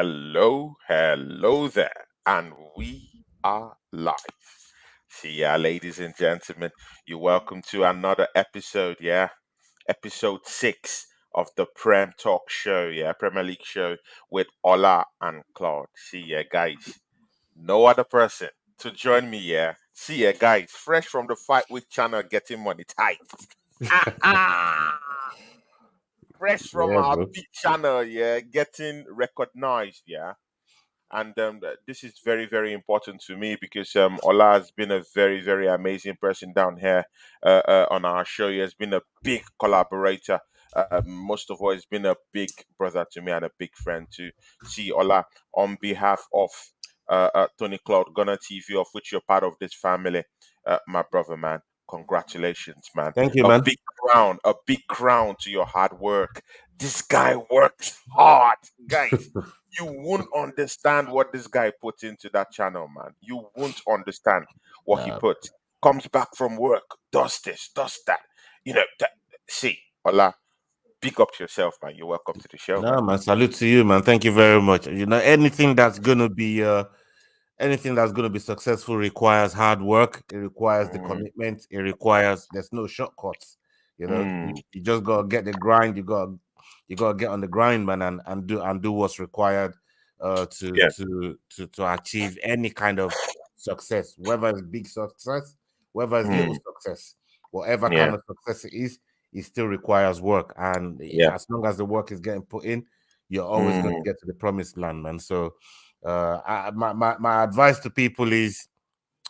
Hello there, and we are live. See ya, ladies and gentlemen. You're welcome to another episode, yeah? Episode 6 of the Prem Talk show, yeah? Premier League show with Ola and Claude. See ya, guys. No other person to join me, yeah? See ya, guys. Fresh from the Fight Week channel, getting monetized. Fresh from Yeah, our bro. big channel, yeah? Getting recognized, yeah? And this is very very important to me because Ola has been a very amazing person down here on our show. He has been a big collaborator. Most of all, he's been a big brother to me and a big friend to see Ola on behalf of Tony Cloud Gunner TV, of which you're part of this family. My brother, man, congratulations, man. Thank you, man. A big crown to your hard work. This guy works hard, guys. You won't understand what this guy put into that channel, man. You won't understand what he Nah, put. Comes back from work, does this, does that. See, Ola, big up to yourself, man. You're welcome to the show, man. nah, man. Salute to you, man. Thank you very much. Anything that's gonna be successful requires hard work. It requires the Mm, commitment. There's no shortcuts. mm, You just gotta get the grind. You gotta get on the grind, man, and do what's required yeah, to achieve any kind of success, whether it's big success, whether it's little mm, success, whatever yeah, kind of success it is, it still requires work. And yeah. as long as the work is getting put in, you're always going to Mm, get to the promised land, man. So my advice to people is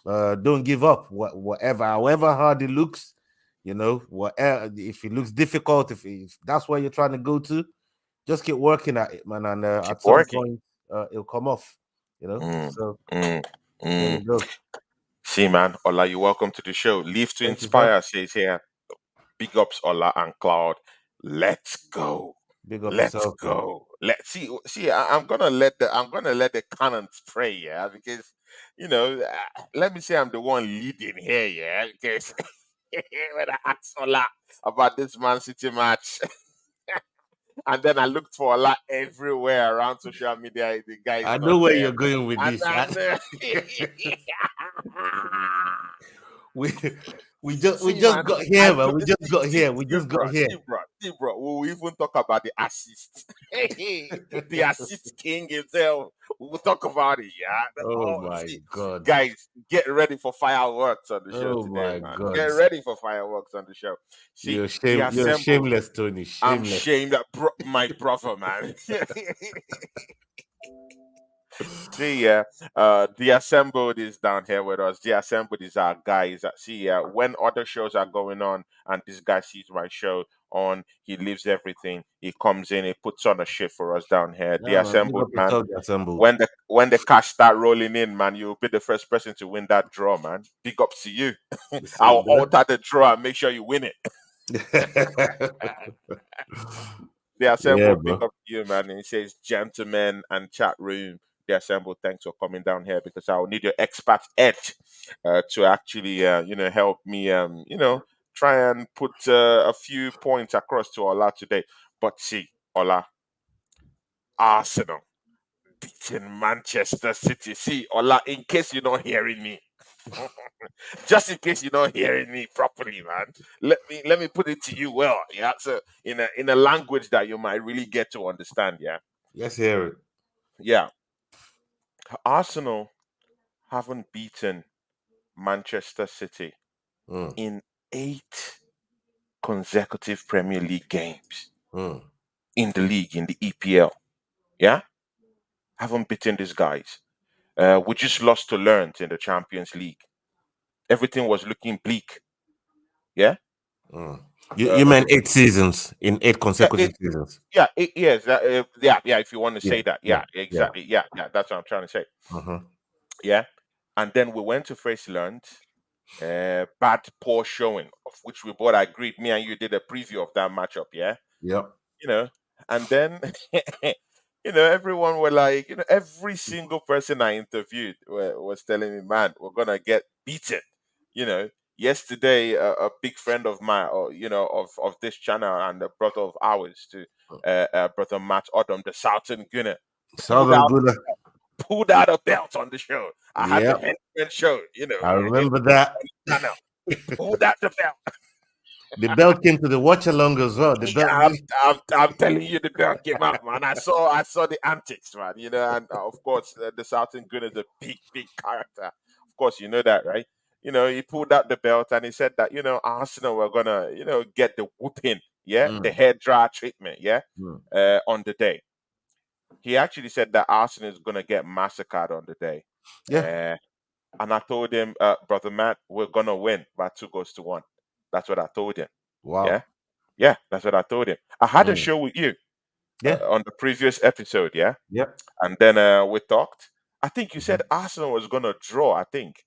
don't give up. However hard it looks, whatever, if it looks difficult, if that's where you're trying to go to, just keep working at it, man, and keep at some working. point it'll come off. Mm, So mm, there mm. we go. See, man, Ola, you're welcome to the show. Live to Thank you, sir. inspire says here. Big ups, Ola and Cloud. Let's go. Big up Let's yourself, man. go. Let's see. I'm gonna let the cannons pray, yeah, because let me say I'm the one leading here, yeah, because when I asked Ola about this Man City match, and then I looked for Ola everywhere around social media, the guy is I not know where there, you're going with and this. then we we see, just man, got I here, man. look, We just got here. We see, just got bro, here. We'll even talk about the assist. The assist king himself. We'll talk about it, yeah. Oh Oh, my see, god. guys, get ready for fireworks on the show Oh today, my man. Get god. ready for fireworks on the show. See, the You're assembled. shameless, Tony. I'm Shameless. shamed that my brother, man. See, yeah, the assembled is down here with us. The assembled is our guys. See, when other shows are going on and this guy sees my show on, he leaves everything. He comes in, he puts on a shift for us down here. The Yeah, man. Big assembled, up man. yourself, the assembled. When the cash start rolling in, man, you'll be the first person to win that draw, man. Big ups to you. The I'll same alter the draw and make sure you win it. there. The Yeah, assembled, big bro. up to you, man. And it says, gentlemen and chat room. The assembled, thanks for coming down here because I will need your expert edge to actually, help me, try and put a few points across to Ola today. But see, Ola, Arsenal beating Manchester City. See, Ola, in case you're not hearing me, just in case you're not hearing me properly, man, let me put it to you well, yeah. So in a language that you might really get to understand, yeah. Let's hear it. Yeah, Arsenal haven't beaten Manchester City Mm, in 8 consecutive Premier League games mm. in the league, in the EPL. Yeah, haven't beaten these guys. We just lost to Lens in the Champions League. Everything was looking bleak. Yeah, Mm. uh, You uh, meant 8 seasons in eight yeah, consecutive seasons. yeah, yes, yeah. If you want to Yeah, say that, yeah, yeah, yeah. exactly, yeah, yeah. That's what I'm trying to say. Uh-huh. Yeah, and then we went to face Lens. Bad, poor showing, of which we both agreed. Me and you did a preview of that matchup. Yeah, Yep. you know, and then everyone were like, every single person I interviewed was telling me, man, we're gonna get beaten. You know, yesterday a big friend of mine, or of this channel and a brother of ours, to brother Matt Odom, the Southern Gunner. pulled Southern out Good. pulled out a belt on the show. I had the Yeah, henchman show, I in remember that. on the channel. He pulled out the belt. The belt came to the watch along as well. The Yeah, belt. I'm telling you, the belt came out, man. I saw the antics, man. And of course, the Southern Gun is a big character. Of course, you know that, right? He pulled out the belt and he said that Arsenal were gonna get the whooping, yeah, the Mm, hair dry treatment, yeah, mm. on the day. He actually said that Arsenal is gonna get massacred on the day. Yeah. Uh, and I told him, brother Matt, we're gonna win by 2 goals to 1. That's what I told him. Yeah, Wow. yeah, that's what I told him. I had a Mm. show with you Yeah. on the previous episode, yeah, Yep. and then we talked. I think you said Mhm. Arsenal was gonna draw. I think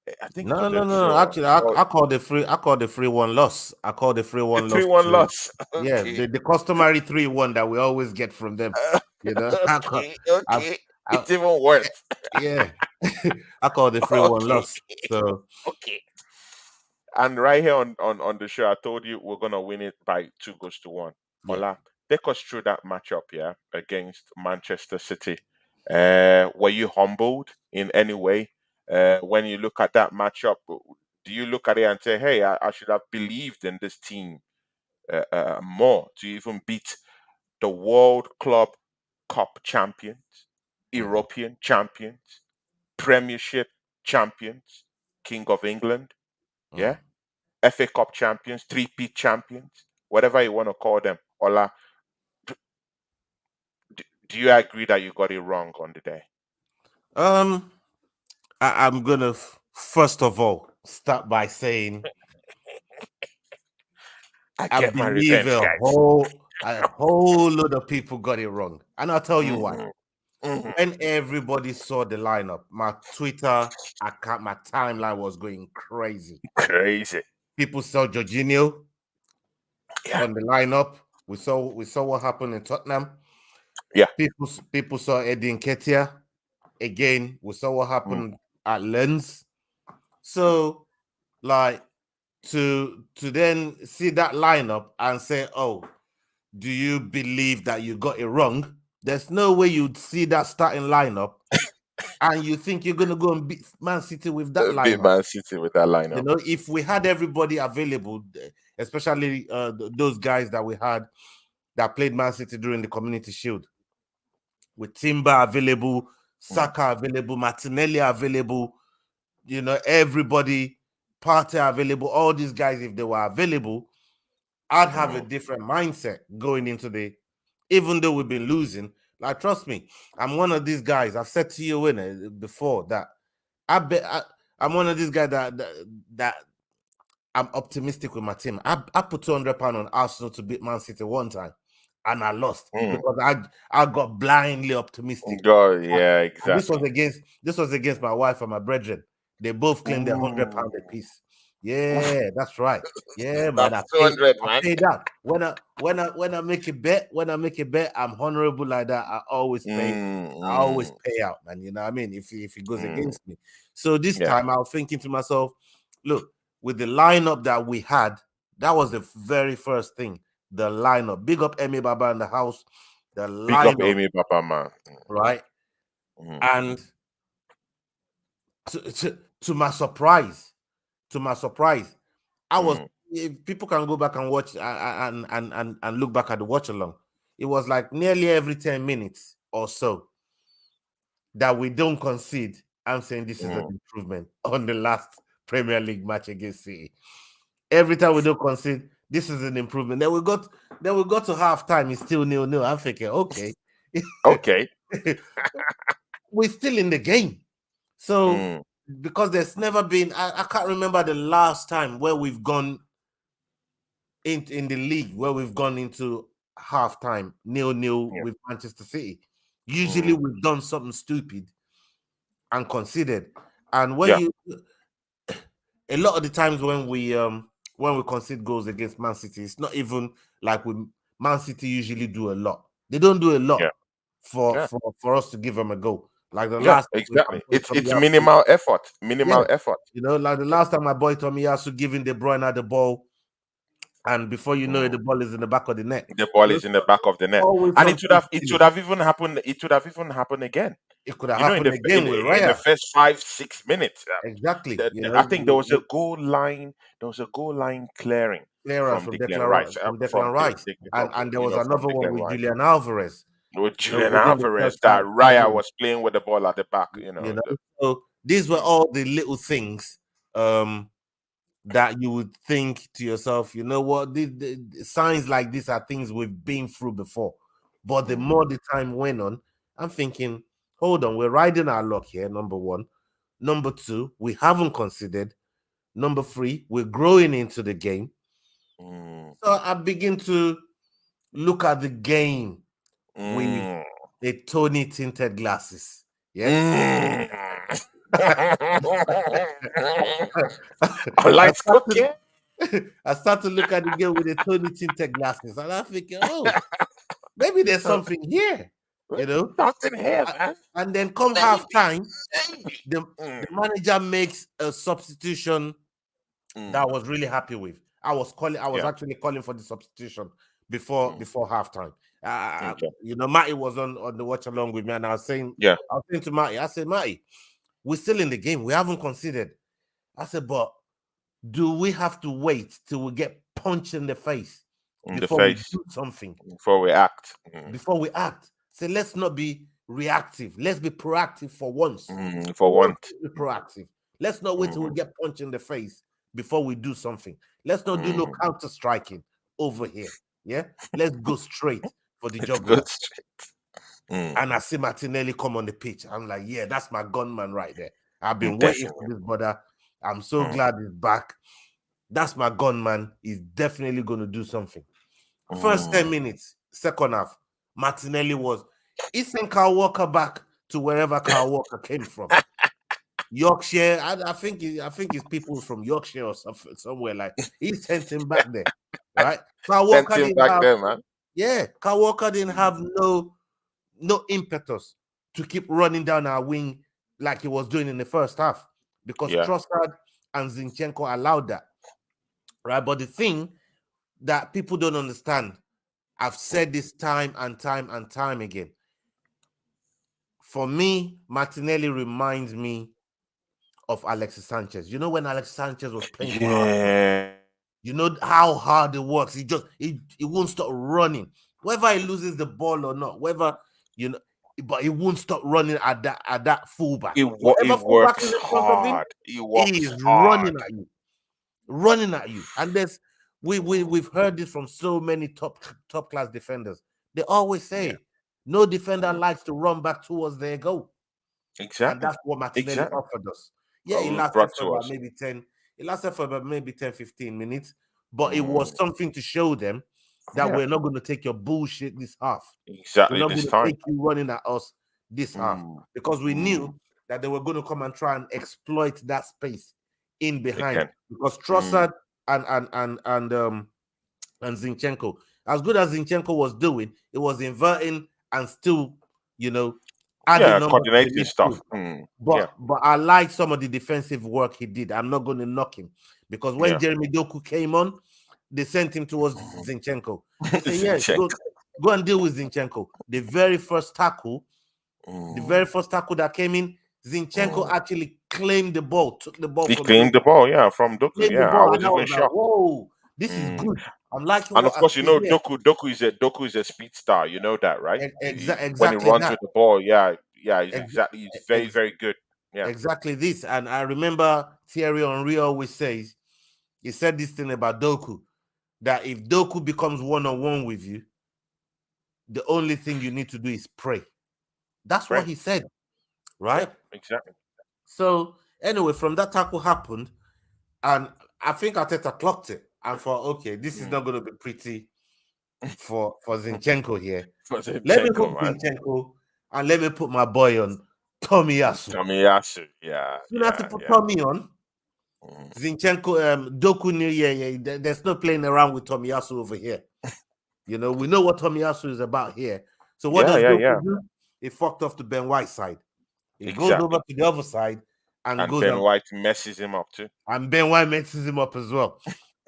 it No, was a no, no, no. draw. Actually, Or I called the free. I called the 3-1 loss. I called the three the one loss 3-1 to, loss. yeah, Okay, the customary 3-1 that we always get from them. You know, okay, I, okay. I, It's even worse. yeah, I called the 3-1 Okay, loss. So okay. And right here on the show, I told you we're gonna win it by 2 goals to 1. yeah. Ola, take us through that matchup, yeah, against Manchester City. Were you humbled in any way? When you look at that matchup, do you look at it and say, "Hey, I should have believed in this team more to even beat the World Club Cup champions, Mhm, European champions, Premiership champions, King of England, mhm. yeah, FA Cup champions, three-peat champions, whatever you want to call them. Ola, do you agree that you got it wrong on the day? Um, I'm gonna first of all start by saying I I get my believe revenge, guys. a whole load of people got it wrong, and I'll tell you why. Hmm. Hmm. When everybody saw the lineup, my Twitter account, my timeline was going crazy. Crazy. People saw Jorginho Yeah. on the lineup. We saw what happened in Tottenham. Yeah. People saw Eddie Nketiah again. We saw what Mm. happened at Lens. So, like, to then see that lineup and say, "Oh, do you believe that you got it wrong?" There's no way you'd see that starting lineup and you think you're gonna go and beat Man City with that Beat lineup. Man City with that lineup. If we had everybody available, especially those guys that we had that played Man City during the Community Shield, with Timber available, Mm. Saka available, Martinelli available, everybody, Partey available, all these guys, if they were available, I'd have a Mm. different mindset going into even though we've been losing. Like, trust me, I'm one of these guys. I've said to you before that I bet I'm one of these guys that I'm optimistic with my team. I put £200 on Arsenal to beat Man City one time, and I lost Mm. because I got blindly optimistic. God, And yeah, and exactly. this was against my wife and my brethren. They both claimed their £100 a Ooh. piece. Yeah, that's right. Yeah, man. That's 200, I man. paid out. When I make a bet, I'm honorable like that. Mm. I always Mm. pay out, man. You know what I mean? If it goes Mm. against me. So this Yeah. time I was thinking to myself, look, with the lineup that we had, that was the very first thing. The lineup. Big up Emi Baba in the house. The Big up lineup, Amy Papa, man. right? Mm. And to my surprise, I was. Mm. If people can go back and watch and look back at the watch along, it was like nearly every 10 minutes or so that we don't concede. I'm saying this is an Mm. improvement on the last Premier League match against City. Every time we don't concede, this is an improvement. Then we got to halftime, it's still 0-0. I'm thinking, okay, Okay. we're still in the game. So Mm. because there's never been, I can't remember the last time where we've gone in the league where we've gone into halftime 0-0 Yeah. with Manchester City. Usually Mm. we've done something stupid and conceded. And Yeah. a lot of the times when we concede goals against Man City, it's not even like Man City usually do a lot. They don't do a Yeah. lot for Yeah. for for us to give them a goal. Like the Yeah. last time with my Exactly. boy It's Tomiyasu. minimal effort. Yeah, Minimal effort. like the last time my boy Tomiyasu giving De Bruyne the ball, and before you know it, Mm. the ball is in the back of the net. The ball You know, is in the back of the net, always and something it silly. would have even happened. It would have even happened again. It could have You know, happened again with in the Raya. first 5 6 minutes, Exactly. You I know, think there was a goal line. There was a goal line clearing clearance from from Declan Rice, Declan Rice, from and there was from another one Declan with Rice Julian Alvarez. with You know, Julian within the Alvarez. first That five Raya minutes. was playing with the ball at the back. You know, The, so these were mm, all the little things that you would think to yourself, you know what, the signs like this are things we've been through before. But the mm, more the time went on, I'm thinking, hold on, we're riding our luck here. Number one. Number two, we haven't considered. Number three, we're growing into the game. mm, So I begin to look at the game with mm, a Tony tinted glasses. Yeah. mm. Our I lights started cooking. I start to look at the game with the Tony tinted glasses, and I'm thinking, oh, maybe there's something here, you know. Something here, A- man. And then come half Maybe, time, maybe. the manager makes a substitution that I Mm, was really happy with. I was yeah. actually calling for the substitution Mm, before halftime. okay. You know, Matty was on the watch along with me, and Yeah. I was saying to Matty, I said, Matty, we're still in the game. We haven't conceded. I said, but do we have to wait till we get punched in the face In the before we face do something? before we act. Before we act? Say, let's not be reactive. Let's be proactive for once. For For once, want. let's be proactive. Let's not wait till we Mm, get punched in the face before we do something. Let's not do no mm. counter striking over here. Yeah, let's go straight for the It's good. jugular. Mm, And I see Martinelli come on the pitch. I'm like, yeah, that's my gunman right there. I've been waiting for definitely. this brother. I'm so Mm, glad he's back. That's my gunman. He's definitely going to do something. First 10 mm. minutes, second half, Martinelli was. He sent Kyle Walker back to wherever Kyle Walker came from. Yorkshire. I think it's people from Yorkshire or something, somewhere like he sent him back there. Right? Kyle Sent Walker him didn't back have, there, man. yeah, Kyle Walker didn't Mm, have no impetus to keep running down our wing like he was doing in the first half because yeah. Trossard and Zinchenko allowed that. Right? But the thing that people don't understand, I've said this time and time and time again. For me, Martinelli reminds me of Alexis Sanchez. You know when Alexis Sanchez was playing for Arsenal, Yeah. you know how hard it works. He won't stop running, whether he loses the ball or not. Whether you know, but he won't stop running at that fullback. He Whatever fullback is works in front of him, hard. He he works is hard. running at you. And there's we've heard this from so many top class defenders. They always Yeah. say no defender Mm, likes to run back towards their goal. And exactly. that's what Martinelli Exactly. offered us. Yeah, it lasted Brought for to about us. maybe 10, it lasted for about maybe 10, 15 minutes, but it was Mm, something to show them that yeah. we're not going to take your bullshit this half. We're Exactly not this going to time. take you running at us this half Mm, because we mm, knew that they were going to come and try and exploit that space in they behind can. because Mm, Trossard and Zinchenko, as good as Zinchenko was doing, it was inverting and still, you know, adding yeah. numbers to the Coordinating stuff. midfield. Mm, yeah. But I like some of the defensive work he did. I'm not going to knock him because when Yeah. Jeremy Doku came on, they sent him towards Zinchenko. They say, yeah, Zinchenko. go and deal with Zinchenko. The Mm, very first tackle that came in, Zinchenko mm. actually claimed the ball, took the ball He from claimed the Doku, ball, yeah, from Doku. claimed the Yeah, I ball, was and I even was like, shocked. whoa, this is Mm. good. I'm liking And of what I course, see here. Doku is a speed star. You know that, right? When he Exactly runs that. with the ball, yeah, yeah, Ex- he's very ex- very good. Yeah, exactly this. And I remember Thierry Henry always says, he said this thing about Doku, that if Doku becomes one-on-one with you, the only thing you need to do is pray. That's what right. he said, Yeah, right? exactly. So anyway, from that tackle happened, and I think Arteta clocked it and thought, okay, this is Mm. not going to be pretty for Zinchenko here. For Let me Zinchenko, hook man. Zinchenko and let me put my boy on Tommy Yasu. Tomiyasu. Yeah, Soon as to yeah, put yeah. Tommy on, Mm. Zinchenko, Doku knew, yeah. There's no playing around with Tomiyasu over here. You know, we know what Tomiyasu is about here. So what Yeah, does yeah, yeah. Doku do? He fucked off to Ben White's side. He goes over Exactly. to the other side and And goes Ben and White messes him up too. Ben White messes him up as well.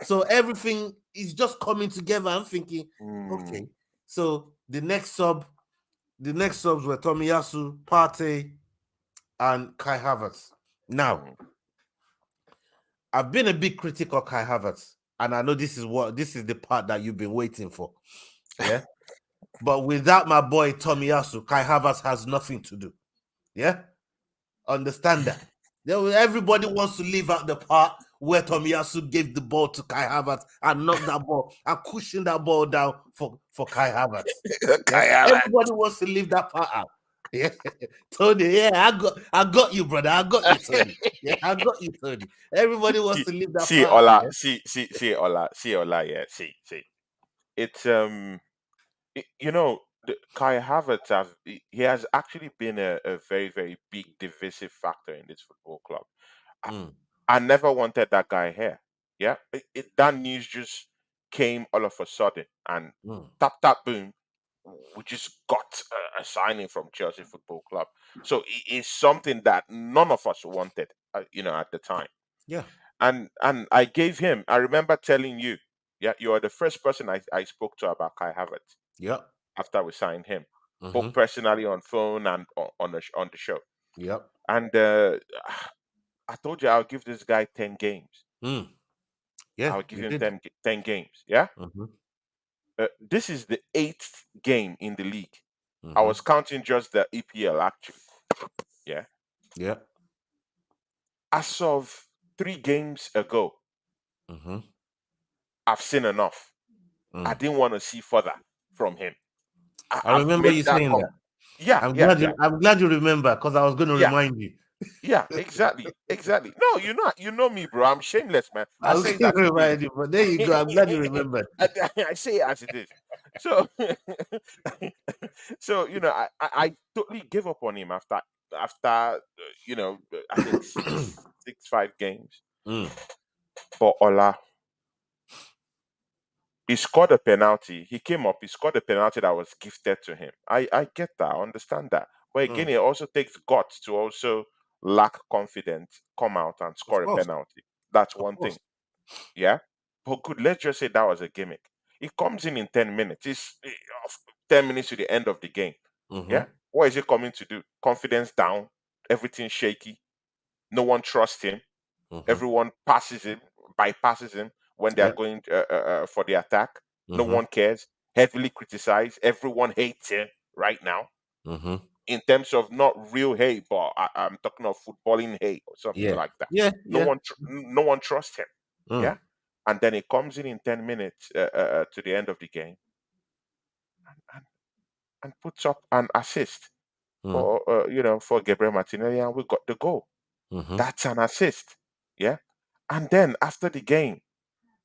So everything is just coming together. I'm thinking, Mm, okay. So the next subs were Tomiyasu, Partey, and Kai Havertz. Now, mm. I've been a big critic of Kai Havertz, and I know this is the part that you've been waiting for. Yeah. But without my boy Tomiyasu, Kai Havertz has nothing to do. Yeah. Understand that. Everybody wants to leave out the part where Tomiyasu gave the ball to Kai Havertz and knocked that ball and cushioned that ball down for Kai Havertz. Yeah. Kayala. Everybody wants to leave that part out. Yeah. Tony, yeah, I got you, brother. I got you, Tony. Yeah, I got you, Tony. Everybody wants See, to leave that see, part out. Ola, Yeah. see, Ola, yeah, see. It's Kai Havertz he has actually been a very very big divisive factor in this football club. I, Mm, I never wanted that guy here. Yeah, that news just came all of a sudden, and mm, tap tap boom, we just got a signing from Chelsea Football Club. So it is something that none of us wanted, at the time. yeah. And I gave him. I remember telling you, yeah, you are the first person I spoke to about Kai Havertz Yep. after we signed him, both Mm-hmm. personally on phone and on the show. Yep. And I told you I'll give this guy 10 games. Mm. Yeah, I'll give you him did. 10 games. Yeah. Mm-hmm. This is the eighth game in the league. I Mm-hmm. was counting just the EPL actually. Yeah. Yeah. As of 3 games ago, Mm-hmm. I've seen enough. I Mm. didn't want to see further from him. I I've remember made you that saying that. Yeah, I'm yeah, glad yeah, I'm glad you remember because I was going to yeah, remind you. yeah. Exactly, exactly. No, you know me, bro. I'm shameless, man. I I was say it going as to it is. remind you, but there you go. I'm glad you remembered. I say it as it is. So, so I totally gave up on him after I think six 5 games. Mm, But Ola, he scored a penalty. He came up. He scored a penalty that was gifted to him. I get that. I understand that. But again, mm. it also takes guts to also lack confidence, come out and Of score a course, penalty. That's of one thing. course. Yeah. But good. Let's just say that was a gimmick. He comes in 10 minutes. 10 minutes to the end of the game. Mm-hmm. Yeah. What is he coming to do? Confidence down. Everything shaky. No one trusts him. Mm-hmm. Everyone passes him, bypasses him when they are Yeah. going for the attack. No Mm-hmm. one cares. Heavily criticized. Everyone hates him right now. Mm-hmm. In terms of not real hate, but I'm talking of footballing hate or something Yeah. like that. Yeah. No Yeah. one, no one trusts him. Mm, Yeah, and then he comes in 10 minutes to the end of the game and, and puts up an assist mm, for Gabriel Martinelli, and we got the goal. mm-hmm. That's an assist. Yeah, and then after the game,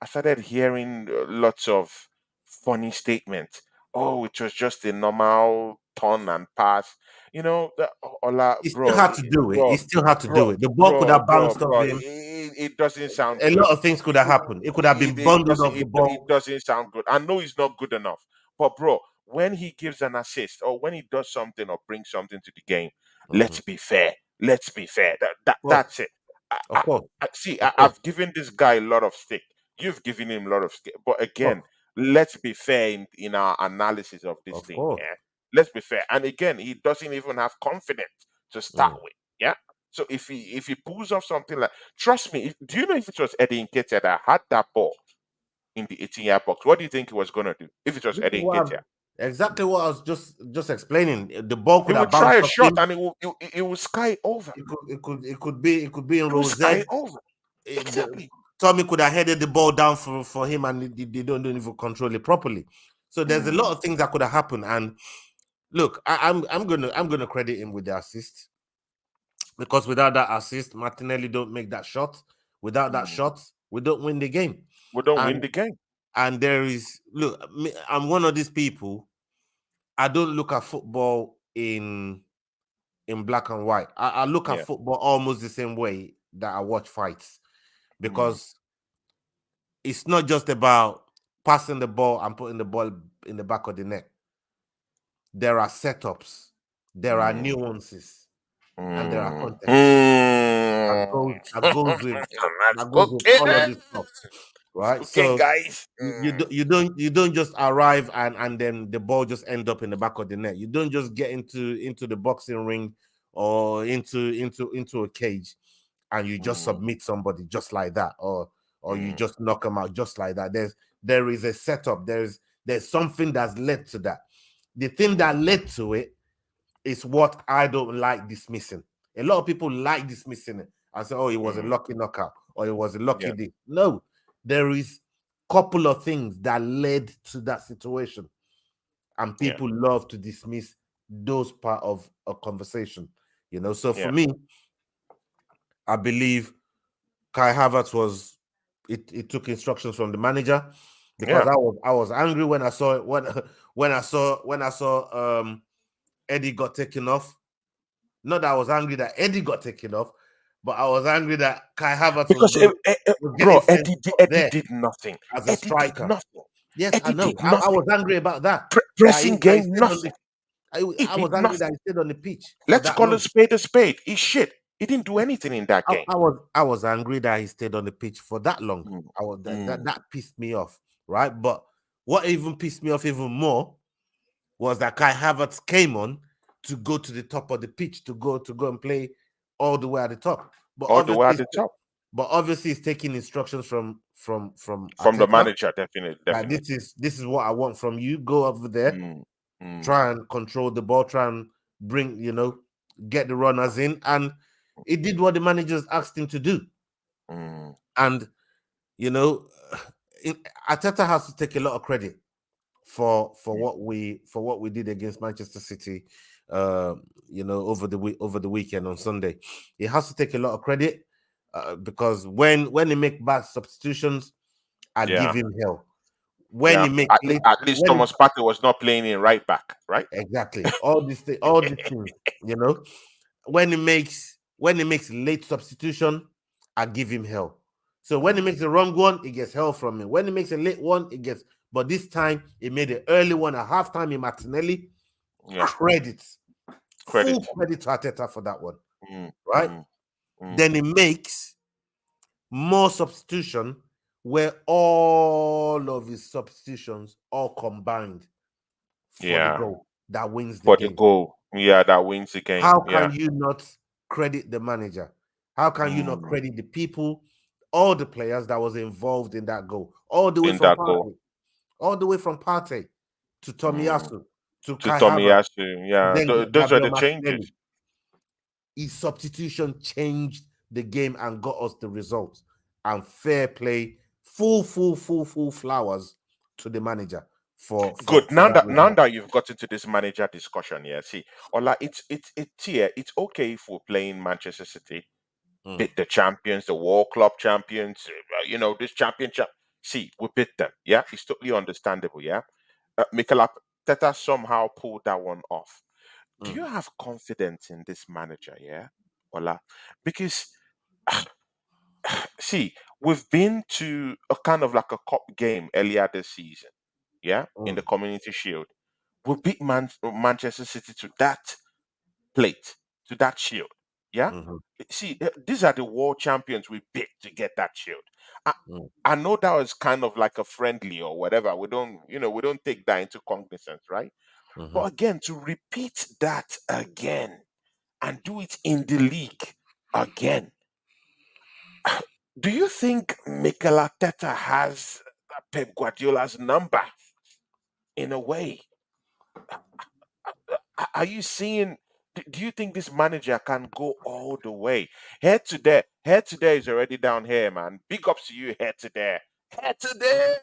I started hearing lots of funny statements. Oh, it was just a normal turn and pass. Ola, He still bro, had to do it. He bro, still had to bro, do it. The ball could bro, have bro, bounced off bro. him. It doesn't sound A good. lot of things could have happened. It could have been bundled off the It ball. doesn't sound good. I know it's not good enough, but bro, when he gives an assist or when he does something or brings something to the game, Mm-hmm. let's be fair. Let's be fair. Of course. That's it. I, Of I, course. See, Of course. I've given this guy a lot of stick. You've given him a lot of stick, but Of course. again, let's be fair in our analysis of this Of thing. course. Yeah, let's be fair. And again, he doesn't even have confidence to start Mm. with. Yeah. So if he pulls off something like, trust me, do you know if it was Eddie Nketiah that had that ball in the 18-yard box, what do you think he was gonna do if it was This is Eddie Nketiah? exactly what I was just explaining. The ball He could would have try bounced a off shot him. and it will sky over. It could be in It will Rose. sky over. Exactly. Tommy could have headed the ball down for him, and they don't even control it properly. So there's a lot Mm, of things that could have happened. And look, I'm gonna credit him with the assist, because without that assist, Martinelli don't make that shot. Without that mm. shot, we don't win the game. We don't And win the game. there is, look, I'm one of these people. I don't look at football in black and white. I look at Yeah. football almost the same way that I watch fights, Mm, because it's not just about passing the ball and putting the ball in the back of the net. There are setups, there are mm, nuances, and there are mm, contexts that mm. goes that goes with That's that goes with cooking. all of this stuff. right? Okay, So guys. you don't just arrive and then the ball just end up in the back of the net. You don't just get into the boxing ring or into a cage and you just Mm, submit somebody just like that, or you mm, just knock them out just like that. There is a setup. There's something that's led to that. The thing that led to it is what I don't like dismissing. A lot of people like dismissing it and say, "Oh, it was a mm. lucky knockout, or it was a lucky Yeah, this." No, there is couple of things that led to that situation, and yeah, people love to dismiss those part of a conversation. So for yeah, me, I believe Kai Havertz was it took instructions from the manager, because yeah. I was angry when I saw it when I saw Eddie got taken off. Not that I was angry that Eddie got taken off, but I was angry that Kai Havertz was Because, going was getting bro, sent off Eddie there did nothing. as a Eddie did striker. nothing. Yes, I Eddie know. did I nothing. was angry about that. Pressing That he game, stayed on nothing. the. He I did was angry that nothing. he stayed on the pitch for Let's that call long. a spade. He's shit. He didn't do anything in that game. I was angry that he stayed on the pitch for that long. Mm, I was mm, that pissed me off, right? But what even pissed me off even more was that Kai Havertz came on to go to the top of the pitch to go and play all the way at the top. But all the way obviously, at the top. he's taking instructions from From the Arteta. manager, definitely, That definitely. this is what I want from you. Go over there, Mm, mm, try and control the ball, try and bring get the runners in, and he did what the managers asked him to do. mm. And you know, Arteta has to take a lot of credit for what we did against Manchester City, uh, over the weekend on Sunday. He has to take a lot of credit, because when he make bad substitutions, I give Yeah, him hell. When yeah. he make late, At least when he, Thomas Partey was not playing in right back, right? exactly all these things, you know, when he makes late substitution, I give him hell. So when he Mm, makes the wrong one, he gets hell from me. When he makes a late one, it gets. But this time, he made an early one at halftime in Martinelli. yeah. Credits, full Credit. credit to Arteta for that one, Mm, right? mm, mm. Then he makes more substitution where all of his substitutions all combined for the Yeah. goal that wins the For the game. goal. Yeah, that wins the game. How Yeah. can you not credit the manager? How can you not Mm. credit the people, all the players that was involved in that goal, all the way In from that goal. Partey, to Mm. Tomiyasu, to To Kai Tommy Havertz, Yasu. to Yeah. then Those are Gabriel the changes. Martinelli. His substitution changed the game and got us the result. And fair play, full flowers to the manager for Good. that Now result. that you've got into this manager discussion, yeah. See, Ola, it's here. It's okay if we're playing Manchester City, Mm, beat the champions, the World Club champions. This championship. See, we beat them. Yeah, it's totally understandable. Yeah, Mikel Arteta somehow pulled that one off. Do you mm, have confidence in this manager? Yeah, Ola, because see, we've been to a kind of like a cup game earlier this season. Yeah, in the mm, Community Shield, we beat Manchester City to that plate, to that shield. Yeah. mhm, See, these are the world champions we beat to get that shield. I, mm, I know that was kind of like a friendly or whatever. We don't take that into cognizance, right? mhm. But again, to repeat that again and do it in the league again. Do you think Mikel Arteta has Pep Guardiola's number in a way? Are you seeing? Do you think this manager can go all the way? Head to there is already down here, man. Big ups to you, head to there. Head to there.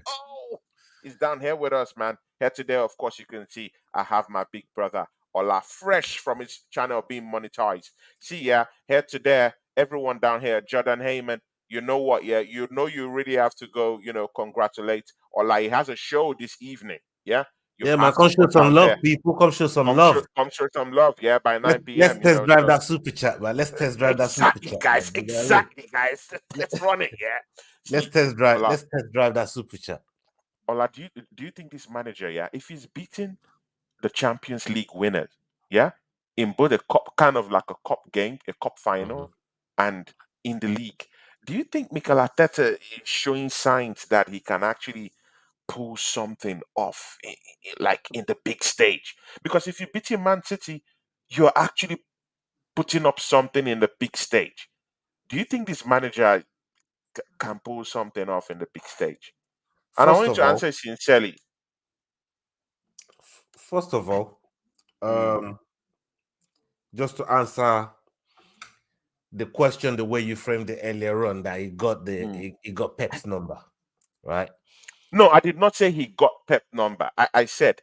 Oh. He's down here with us, man. Head to there, of course, you can see I have my big brother Ola fresh from his channel being monetized. See, yeah, head to there. Everyone down here, Jordan Heyman. You know what? Yeah, you really have to go. Congratulate Ola. He has a show this evening. Yeah, you Yeah, man, have come to go show some down love, there. people. Come show some Come love. show some love, yeah, by Let's 9 let's p.m. test drive So that super chat, man. Let's test drive that super exactly, chat, guys, man. You know what I mean? exactly, guys. Let's run it, yeah. Let's See, test drive. Ola, Let's test drive that super chat. Ola, do you think this manager, yeah, if he's beating the Champions League winners, yeah, in both a cup, kind of like a cup game, a cup final, Mhm. and in the league, Do you think Mikel Arteta is showing signs that he can actually pull something off, like in the big stage? Because if you beat Man City, you're actually putting up something in the big stage. Do you think this manager can pull something off in the big stage? And I First want you of to all, answer sincerely. first of all, Mm, um, just to answer the question the way you framed it earlier on, that mm. he got Pep's number, right? No, I did not say he got Pep number. I said,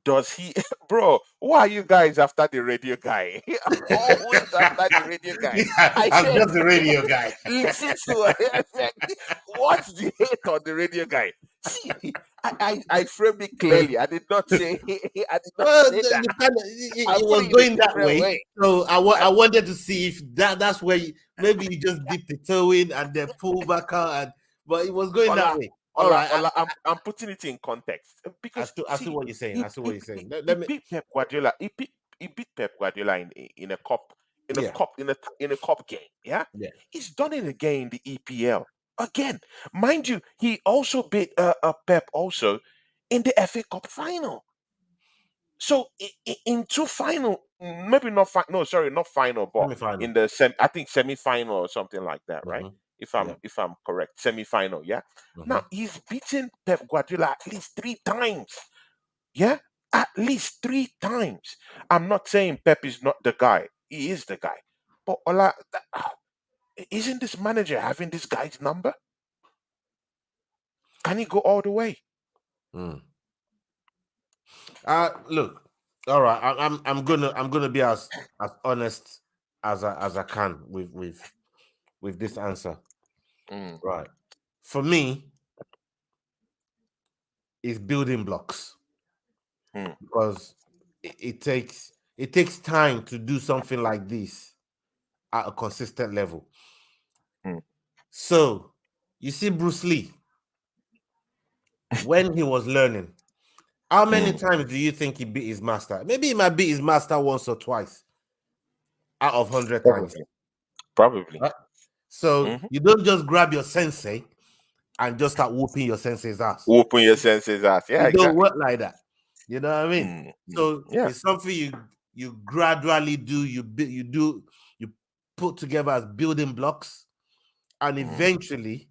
does he, bro? Why are you guys after the radio guy? Always after the radio guy. Yeah, I I'm said, just the radio guy. listen to what I said. What's the hate on the radio guy? See, I framed it clearly. I did not say I did not Well, say that. I it put was it in a going that different way, way. so I I wanted to see if that's where maybe you just dip the toe in and then pull back out, but it was going that Ola, way. All right, I'm putting it in context because I see see, what you're saying. I he, see what he, you're saying. he Let me, beat Pep Guardiola. He beat Pep Guardiola in a cup, yeah, in a cup game. Yeah, yeah. he's done it again in the EPL. Again, mind you, he also beat Pep also in the FA Cup final. So in two final, maybe not no, sorry, not final, but Semi-final. in the I think semi-final or something like that, right? Mm-hmm. Yeah. If I'm correct, semi-final, yeah. Mm-hmm. Now he's beaten Pep Guardiola at least 3 times, yeah, at least 3 times. I'm not saying Pep is not the guy; he is the guy. But Ola, isn't this manager having this guy's number? Can he go all the way? Mm. Look. All right, I'm gonna be as honest as I can with this answer. Mm, Right. For me, it's building blocks mm, because it takes time to do something like this at a consistent level. mm, So you see Bruce Lee when he was learning, how many mm. times do you think he beat his master? Maybe he might beat his master once or twice out of 100 times. Probably, probably. Right? So Hmm. you don't just grab your sensei and just start whooping your sensei's ass. Open your senses out. Yeah, It don't exactly. work like that. You know what I mean? Mm, mm. So Yeah. it's something you gradually do. You put together as building blocks, and Mm, eventually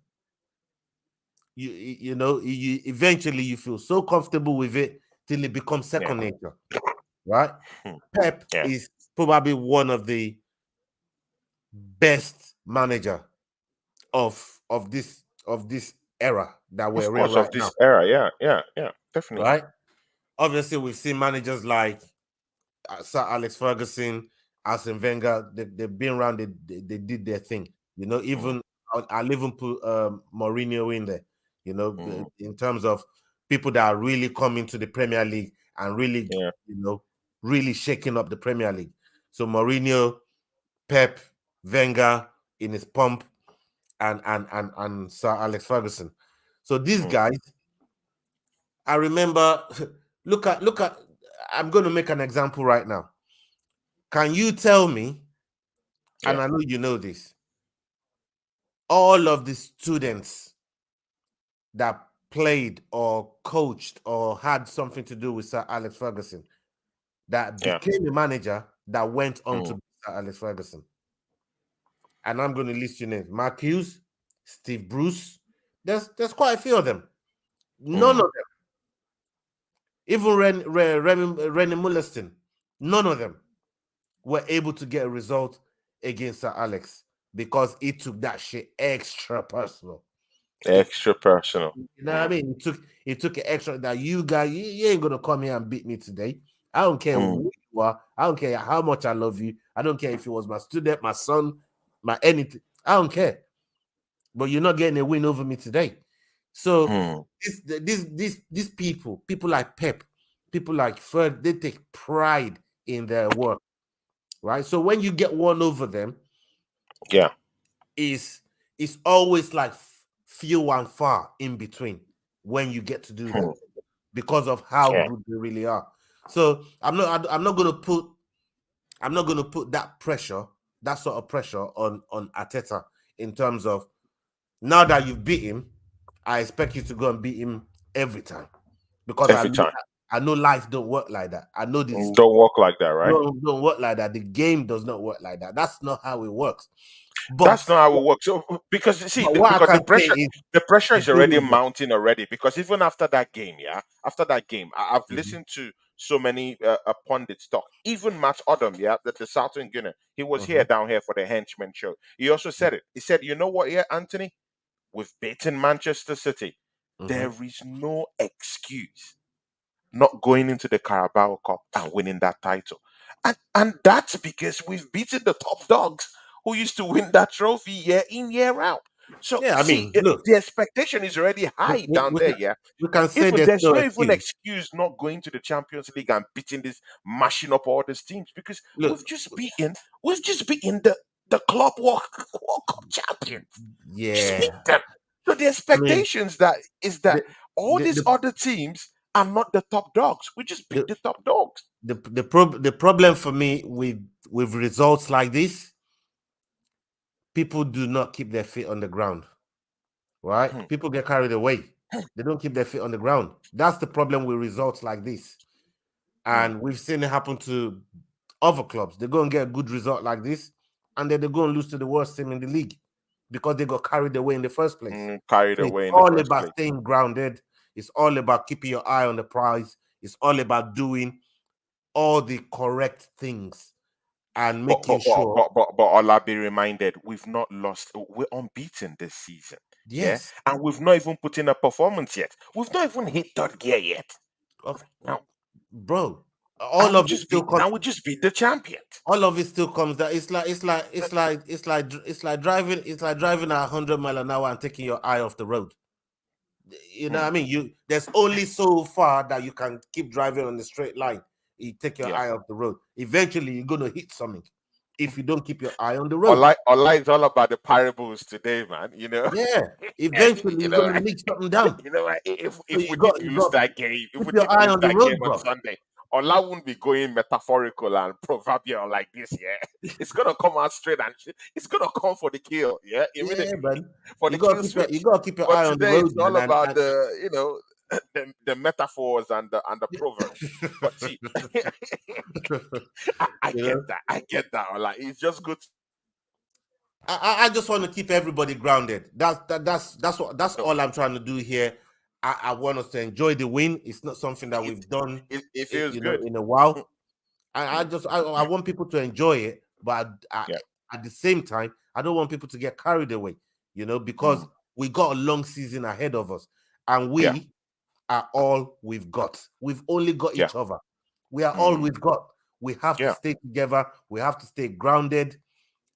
you eventually you feel so comfortable with it till it becomes yeah. second nature, right? Mm, Pep yeah. is probably one of the best manager of this era that Of we're in course, of right now, this era. Yeah, yeah, yeah. Definitely. right? Obviously, we've seen managers like Sir Alex Ferguson, Arsene Wenger. They've been around. They did their thing. You know, Mm, even I'll even put Mourinho in there. You know, mm, in terms of people that are really coming to the Premier League and really, yeah. really shaking up the Premier League. So Mourinho, Pep, Wenger in his pomp, and Sir Alex Ferguson. So these Mm, guys, I remember. Look at. I'm going to make an example right now. Can you tell me, and yeah. I know you know this, all of the students that played or coached or had something to do with Sir Alex Ferguson that Yeah. became a manager that went on to Mm, be Sir Alex Ferguson? And I'm going to list your names: Mark Hughes, Steve Bruce. There's quite a few of them. None of mm, them, even Rennie Mulliston, none of them were able to get a result against Sir Alex because he took that shit extra personal. It, extra personal. you know what I Mm, mean? It took an extra that you guys, you ain't gonna come here and beat me today. I don't care mm, who you are. I don't care how much I love you. I don't care if it was my student, my son, my anything. I don't care. But you're not getting a win over me today. So mm, these people like Pep, people like Ferd, they take pride in their work, right? So when you get one over them, yeah. is it's always like few and far in between when you get to do Mm, them because of how yeah. good they really are. So I'm not gonna put that pressure, that sort of pressure on Arteta in terms of now that you've beat him, I expect you to go and beat him every time because every time. I know life don't work like that. I know this Don't work like that, right? don't work like that. The game does not work like that. That's not how it works. That's But not how it works. So because you see, what I because can say is the pressure the is game already is there. mounting already. Because even after that game, yeah, after that game, I've Mhm, listened to so many pundits talk. Even Matt Odom, yeah, the Southern Guinea, he was here mhm, down here for the henchman show. He also said it. He said, "You know what, yeah, Anthony, we've beaten Manchester City. mhm. There is no excuse not going into the Carabao Cup and winning that title. And that's because we've beaten the top dogs who used to win that trophy year in, year out. So Yeah, I see, mean, look, the expectation is already we, high we, down we there, can yeah. we can say Even there's there's no no even excuse. excuse not going to the Champions League and beating this, mashing up all these teams because Look, we've just beaten the Club World Cup champions. Just beat yeah, them. So the I mean, expectations that is that the all the these the other teams are not the top dogs. We just beat the the top dogs. the problem for me with results like this, people do not keep their feet on the ground. Right? Hmm, People get carried away. They don't keep their feet on the ground. That's the problem with results like this. hmm, And we've seen it happen to other clubs. They go and get a good result like this, and then they go and lose to the worst team in the league because they got carried away in the first place. carried So it's away in the all first about place. staying grounded. It's all about keeping your eye on the prize. It's all about doing all the correct things and But making but but sure, but but, but Allah be reminded, we've not lost. We're unbeaten this season. Yeah, yes, and we've not even put in a performance yet. We've not even hit third gear yet. of, Now, bro, all of it still comes. and we just beat the champions. All of it still comes down. It's like driving at 100 mile an hour and taking your eye off the road. You know Hmm, what I mean? There's only so far that you can keep driving on the straight line. You take your yeah. eye off the road. Eventually, you're gonna hit something if you don't keep your eye on the road. Allah is all about the parables today, man. Yeah, eventually You you're know, gonna meet something down. what, So if we did lose that game, if keep we your did eye lose on the that game road, on bro. Sunday, Ola wouldn't be going metaphorical and proverbial like this. Yeah, it's gonna come out straight and it's gonna come for the kill. Yeah, Yeah, immediately man. for the kill You switch. gotta keep your But eye on the today road, it's all man. about the the metaphors and the proverbs. But see, I you get know. that. I get that. Like it's just good to I just want to keep everybody grounded. That's know. all I'm trying to do here. I want us to enjoy the win. It's not something that It we've done, it feels good. in a while. Mm, I want people to enjoy it, but yeah. at the same time, I don't want people to get carried away. Because Mm, we got a long season ahead of us, and yeah. we are all we've got. We've only got Yeah. each other. We are all Mm, we've got. We have to yeah. stay together. We have to stay grounded,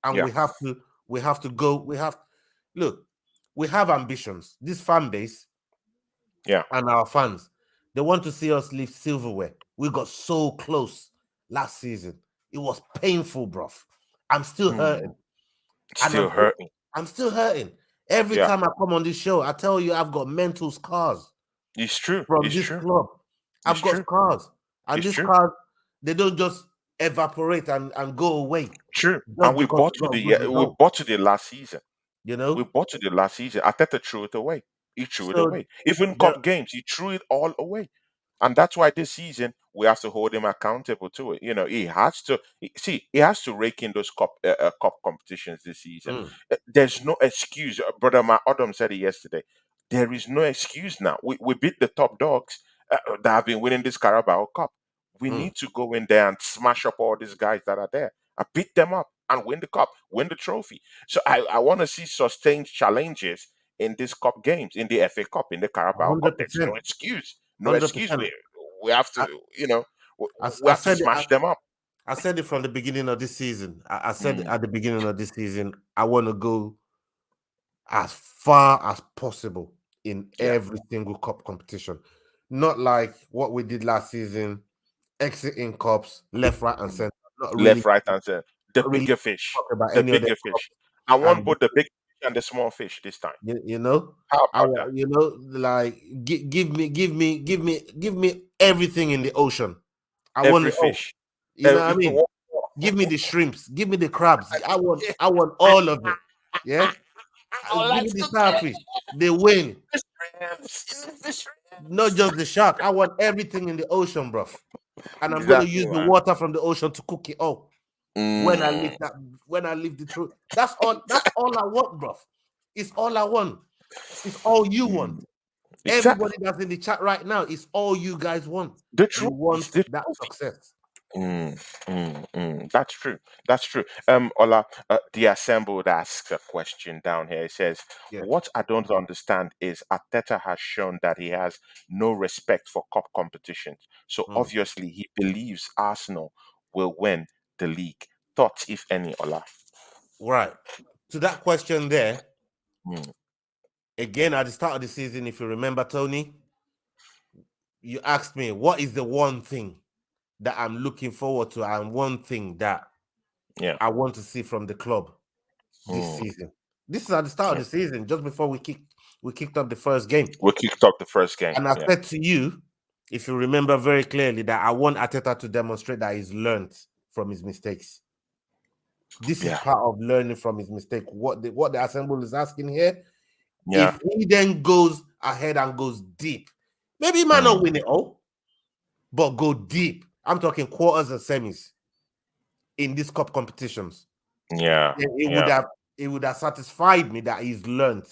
and Yeah. we have to go. Look, we have ambitions. This fan base Yeah. and our fans, they want to see us lift silverware. We got so close last season. It was painful, bruv. I'm still hurting. Mm, And still hurting. I'm still hurting. Every Yeah. time I come on this show, I tell you I've got mental scars It's true. from It's this true. club. It's I've got true. scars. And It's these true. scars, they don't just evaporate and go away True. just And because we got a good we result. bought to the last season. You We know? bought to the last season. Ateta threw it away. He threw it So away. Even there cup games, he threw it all away. And that's why this season we have to hold him accountable to it. He has to see. He has to rake in those cup competitions this season. mm, There's no excuse. Brother, my Adam said it yesterday. There is no excuse now. We beat the top dogs that have been winning this Carabao Cup. We mm. need to go in there and smash up all these guys that are there and beat them up and win the cup, win the trophy. So I want to see sustained challenges in these cup games, in the FA Cup, in the Carabao Cup. There's 100%. no excuse. No excuse. 100%. We have to, I, we I have to said it. smash them up. I said it from the beginning of this season. I said Mm, at the beginning of this season, I want to go as far as possible in yeah. every single cup competition. Not like what we did last season, exiting cups left, right, and Mm. center. Not really, Left, right, and center. The not really bigger fish. talk about The any other bigger cup. fish. I want And both the big fish and the small fish this time. you know, How about that? like give me everything in the ocean. I want Every it all. fish. You know what I mean? What Give me the shrimps. Give me the crabs. I want all of it. Yeah. like Give me the to starfish. They win. the shrimps. The Not shrimps. just the shark. I want everything in the ocean, bro. And I'm gonna Exactly, use the man. water from the ocean to cook it up. When I Mm. leave that, when I leave the truth. That's all I want, bro. It's all I want. It's all you want. Mm. Exactly. Everybody that's in the chat right now, it's all you guys want. The You trophies. want The that trophies. success. That's true. That's true. Ola, the assembled asks a question down here. It says, Yeah. "What I don't understand is Ateta has shown that he has no respect for cup competitions. So Mm. obviously he believes Arsenal will win the league. Thoughts, if any, Ola?" Right. To that question there, Mm, again at the start of the season, if you remember, Tony, you asked me what is the one thing that I'm looking forward to and one thing that yeah. I want to see from the club this Mm, season. This is at the start of yeah. the season, just before we kicked up the first game. We kicked off the first game. And I Yeah. said to you, if you remember very clearly, that I want Ateta to demonstrate that he's learned from his mistakes. This is Yeah. part of learning from his mistake. What the assemble is asking here, Yeah. if he then goes ahead and goes deep, maybe he might not Mm, win it all, but go deep. I'm talking quarters and semis in these cup competitions. yeah. Then it would Yeah. have satisfied me that he's learned,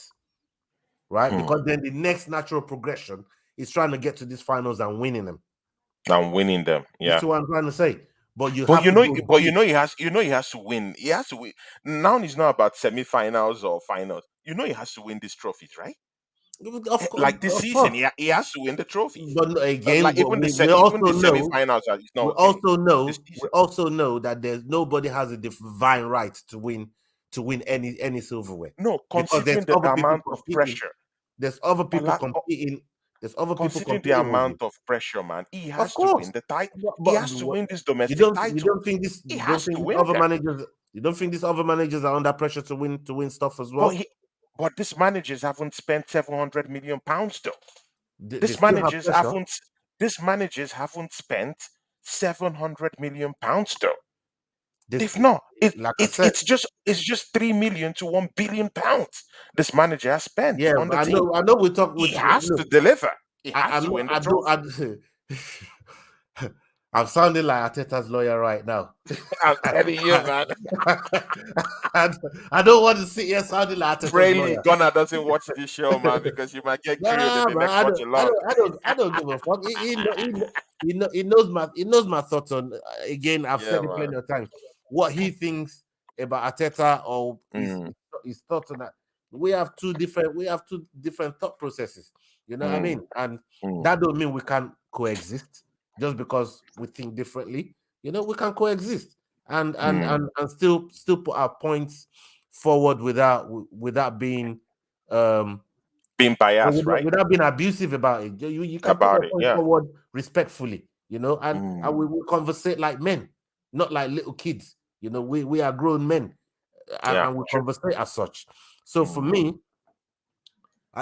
right? Mm. Because then the next natural progression is trying to get to these finals and winning them. And winning them. You Yeah. see what I'm trying to say? But you But have you to know, go but deep. he has to win. He has to win. Now it's not about semi-finals or finals. You know, he has to win these trophies, right? Of course, Like this of season, course. he has to win the trophies. But again, Like but even we even also the know semi-finals is not we okay also this know we season. also know that there's nobody has a divine right to win any silverware, No, because there's considering the other people amount of competing. pressure, There's other people Ola, competing. There's other people considering the competing with you. amount of pressure, man, he Of has to course, win the title. He but has to win this you domestic don't you title. don't think this He you don't has think to these win, other guy. managers you don't think these other managers are under pressure to win stuff as But well? but these managers haven't spent £700 million though. They This still have managers pressure. haven't this managers haven't spent £700 million though. This, They've not. like I said, It's just 3 million to £1 billion. This manager has spent yeah, on but the I team. know we talk He with has look. to deliver. He has I'm to not. win the I don't. trophy. I'm sounding like Ateta's lawyer right now. I'm telling you, I, man. I don't want to sit here sounding like Ateta's Pray lawyer. Gunnar doesn't watch this show, man, because you might get killed in Nah, the man, next I watch don't, I along. don't, I don't, I don't give a fuck. He knows my thoughts on. Again, I've Yeah, said it man. plenty of times. What he thinks about Ateta or Mm, his thoughts on that. We have two different thought processes. You know what I mm, mean? And mm, that don't mean we can coexist just because we think differently. We can coexist and and mm. and and still put our points forward without being um Being biased, right? without being abusive about it. You can put About your it. point Yeah. forward respectfully, and we Mm, will conversate like men, not like little kids. We are grown men, yeah. and we True. conversate as such. So for Mm, me,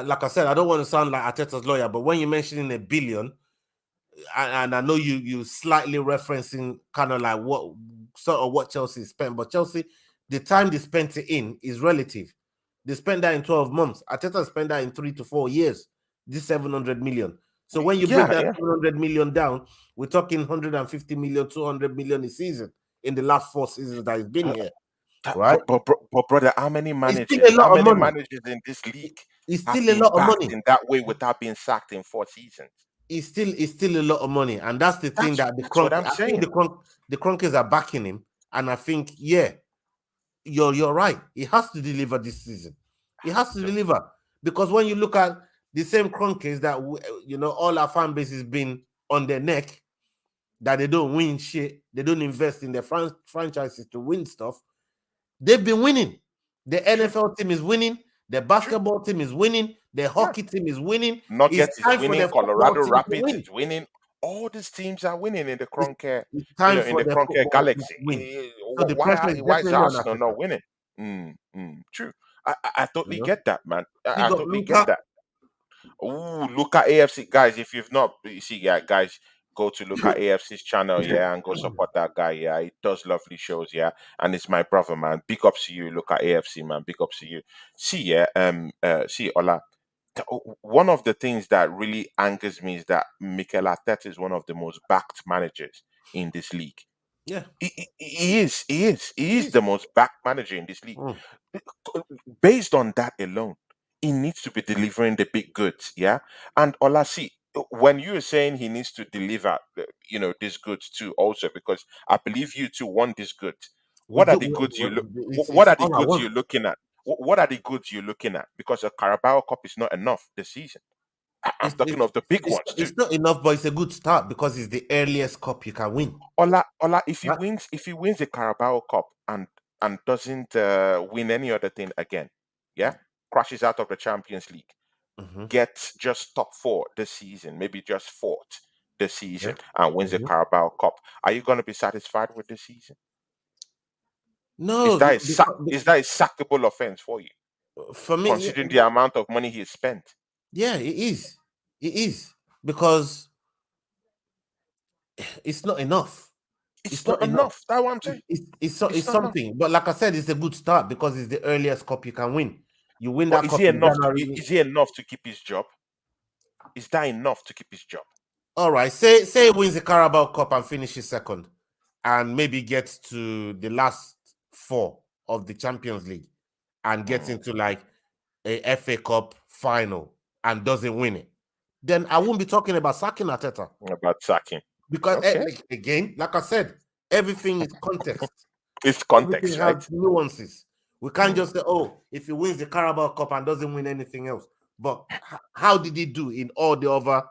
like I said, I don't want to sound like Arteta's lawyer, but when you're mentioning a billion, and I know you slightly referencing kind of like what Chelsea spent, but Chelsea, the time they spent it in is relative. They spent that in 12 months. Arteta spent that in 3 to 4 years. This 700 million. So when you break yeah. that Yeah. 700 million down, we're talking 150 million, 200 million a season in the last 4 seasons that he's been here, right? But brother, It's still a how lot of many money. managers in this league It's have still a been lot of backed money. in that way without being sacked in 4 seasons? It's still a lot of money, and that's the thing that That's what I'm I think saying. the Kroenkes are backing him, and I think you're right. He has to deliver this season. He has to So, deliver, because when you look at the same Kroenkes that all our fan base has been on their neck, that they don't win shit, they don't invest in their franchises to win stuff. They've been winning. The true, NFL team is winning. The true. basketball team is winning. The Yeah. hockey team is winning. It's Nuggets is time for winning. the football Colorado team to Rapids win. is winning. All these teams are winning in the It's, Cronker, it's time in for the the Cronker football team Galaxy. to win. So the pressure is Why is definitely on Arsenal Arteta. not winning? True. I totally get that, man. Big I up totally get Luca. that. Ooh, look at AFC guys. If you've not, you see, yeah, guys. go to look at AFC's channel, yeah, and go support that guy, yeah. He does lovely shows, yeah, and it's my brother, man. Big ups to you. Look at AFC, man. Big ups to you. See, yeah, see, Ola. One of the things that really angers me is that Mikel Arteta is one of the most backed managers in this league. Yeah, He it is is. the most backed manager in this league. Mm. Based on that alone, he needs to be delivering the big goods, yeah. And Olasi, when you're saying he needs to deliver, these goods too, also because I believe you two want these goods. We What are do. the goods you look? What It's are the all I goods want. you're looking at? What are the goods you're looking at? Because a Carabao Cup is not enough this season. I'm It's talking it's of the big ones too. it's not enough, but it's a good start because it's the earliest cup you can win. Ola, Right? if he wins the Carabao Cup and doesn't win any other thing again, yeah, crashes out of the Champions League, Mm-hmm. gets just top four this season, maybe just fourth this Yeah. season, and wins the Mhm. Carabao Cup, are you going to be satisfied with this season? No, Is that a sackable offense for you, for me, yeah, considering the amount of money he has spent? yeah, it is. It is because it's not enough. It's It's not not enough. enough. That's what I'm saying. It's It's not enough. something. But like I said, it's a good start because it's the earliest cup you can win. You win But that cup in January. is he enough to keep his job? Is that enough to keep his job? All right. Say he wins the Carabao Cup and finishes second, and maybe gets to the last four of the Champions League and gets Mm, into like a FA Cup final and doesn't win it, then I won't be talking about sacking Ateta about sacking. because Okay. like, again, like I said, everything is context. It's Everything context, has right? nuances. We can't Mm. just say, oh, if he wins the Carabao Cup and doesn't win anything else. But how did he do in all the other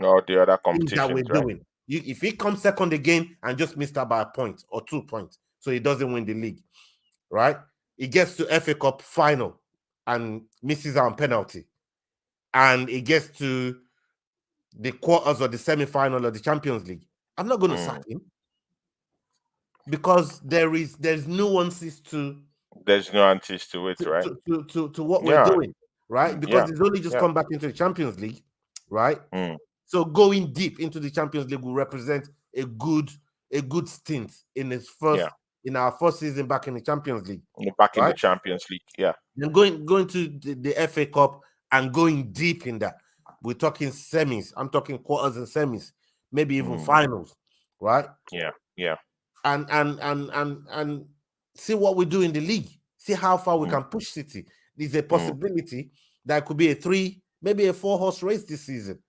All the other things that we're competitions, right? doing? If he comes second again and just missed out by a point or 2 points, so he doesn't win the league, right? He gets to FA Cup final and misses out on penalty, and he gets to the quarters or the semi-final of the Champions League. I'm not going to sack Mm. him because there's nuances There's no answers to it, right? to what we're Yeah, doing, right? Because yeah, he's only just yeah. come back into the Champions League, right? Mm. So going deep into the Champions League will represent a good stint Yeah. in our first season back in the Champions League, You're back in the right? Champions League. Yeah. Then going to the FA Cup and going deep in that. We're talking semis. I'm talking quarters and semis, maybe even Mm. finals, right? Yeah. Yeah. And see what we do in the league. See how far we Mm. can push City. There's a Mm. possibility that it could be a three, maybe a four-horse race this season.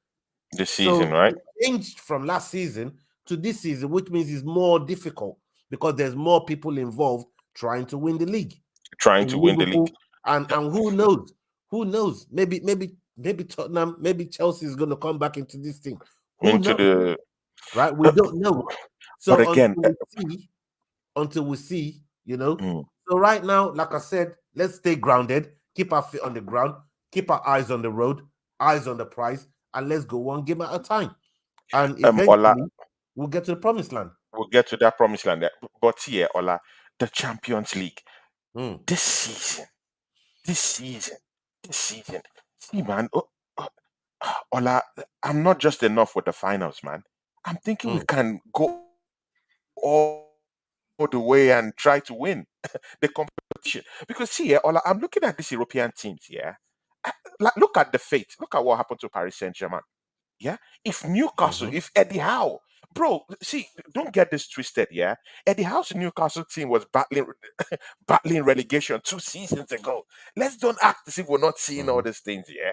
This season, So right? it changed from last season to this season, which means it's more difficult because there's more people involved trying to win the league Trying in to win the league. Liverpool, and who knows? Who knows? Maybe Tottenham, maybe Chelsea is going to come back into this thing. Who Into knows? the Right? We but, don't know. but So again, until we see, you know. mm, So right now, like I said, let's stay grounded, keep our feet on the ground, keep our eyes on the road, eyes on the prize, and let's go one game at a time. And Ola, eventually, we'll get to the promised land. we'll get to that promised land. But here, Ola, the Champions League Mm, this season, this season, this season. See, man, Ola, I'm not just enough with the finals, man. I'm thinking we mm, can go all the way and try to win the competition. Because see, Ola, I'm looking at these European teams, yeah. Like, look at the fate. Look at what happened to Paris Saint Germain. Yeah. If Newcastle, mhm, if Eddie Howe, bro, see, don't get this twisted. Yeah. Eddie Howe's Newcastle team was battling relegation 2 seasons ago. Let's don't act as if we're not seeing all mhm, these things. Yeah.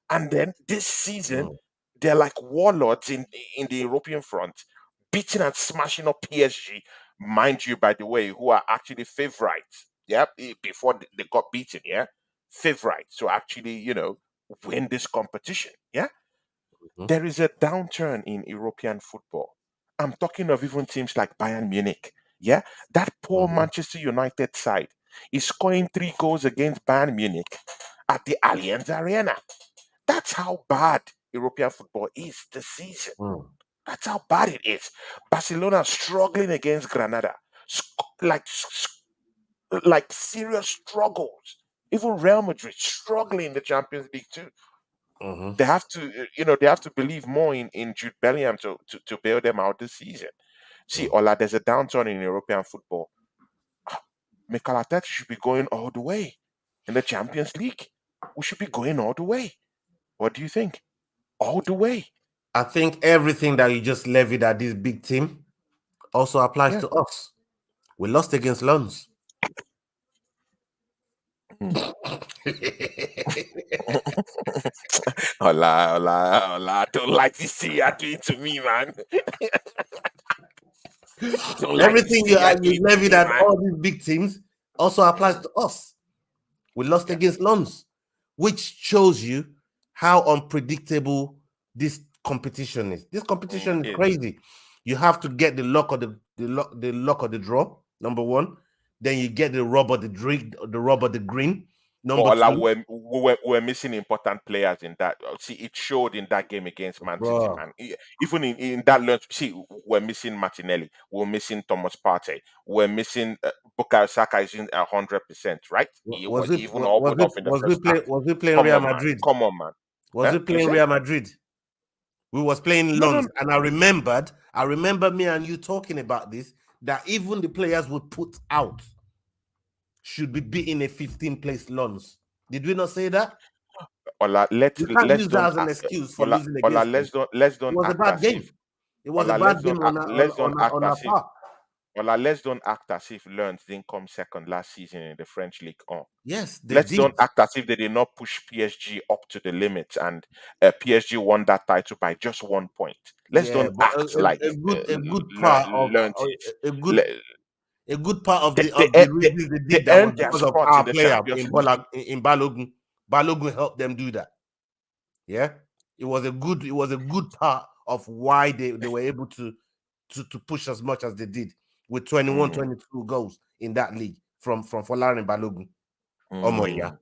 And then this season, mm, they're like warlords in the European front, beating and smashing up PSG. Mind you, by the way, who are actually favorites. Yeah. Before they got beaten. Yeah. Favorites to actually, win this competition. Yeah, mhm, there is a downturn in European football. I'm talking of even teams like Bayern Munich. Yeah, that poor mhm, Manchester United side is scoring 3 goals against Bayern Munich at the Allianz Arena. That's how bad European football is this season. mm, That's how bad it is. Barcelona struggling against Granada, like serious struggles. Even Real Madrid struggling in the Champions League too. Mhm. They have to, they have to believe more in Jude Bellingham to bail them out this season. See, Mm. Ola, there's a downturn in European football. Mikel Arteta should be going all the way in the Champions League. We should be going all the way. What do you think? All the way. I think everything that you just levied at this big team also applies Yeah. to us. We lost against Lons. Hmm. Ola, Ola, Ola, I don't like to see you doing to me, man. I don't like to Everything see you you doing to levied me, at man. all these big teams also applies to us. We lost Yeah. against Lons, which shows you how unpredictable this competition is. This competition is Is. crazy. You have to get the luck of the luck of the draw. Number one, then you get the rub of the drink, the rub of the green. But Number Ola, two, we're missing important players in that. See, it showed in that game against Man City, bro. man. Even in that lunch, see, we're missing Martinelli, we're missing Thomas Partey, we're missing Bukayo Saka is in 100%, right? He Was was it even hobbled off in the was we first half. play was we playing Come Real on, man. Madrid? Come on, man. Was Huh? we You playing said Real Madrid? We was playing no, no, Lons, no. and I remember me and you talking about this, that even the players would put out should be beating a 15th place Lons. Did we not say that? Ola, let's You can't let's use that don't as an excuse for Ola, losing Ola, against them. let's It don't was a act bad as game. if It was a Ola, bad game let's don't act on a as if par. Ola, let's don't act as if Lens didn't come second last season in the French League. Oh, Yes, they let's did. don't act as if they did not push PSG up to the limit and PSG won that title by just 1 point. Let's Yeah, don't but act like a good part of Lens is. a good le- a good part They, of the reasons they they did that was earned their because of spot in our the player Champions in League. In Balogun. Balogun helped them do that. Yeah, it was a good part of why they were able to push as much as they did with 21, Mm, 22 goals in that league from Folarin Balogun. Omo yeah, mm.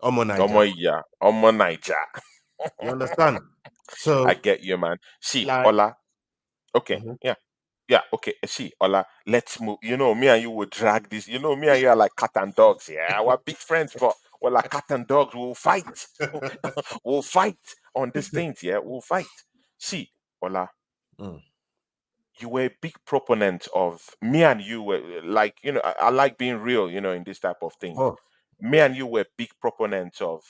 Omo Omo Niger. yeah, Omo Niger. You understand? I So get you, man. See, like, Ola. Okay, mhm. yeah. Yeah, okay. See, Ola, let's move. Me and you will drag this. Me and you are like cat and dogs. Yeah, we're big friends, but we're like cat and dogs. We'll fight. We'll fight on these things. Yeah, we'll fight. See, Ola, Mm, you were a big proponent of me and you were like, I like being real. In this type of of things. course. Me and you were big proponents of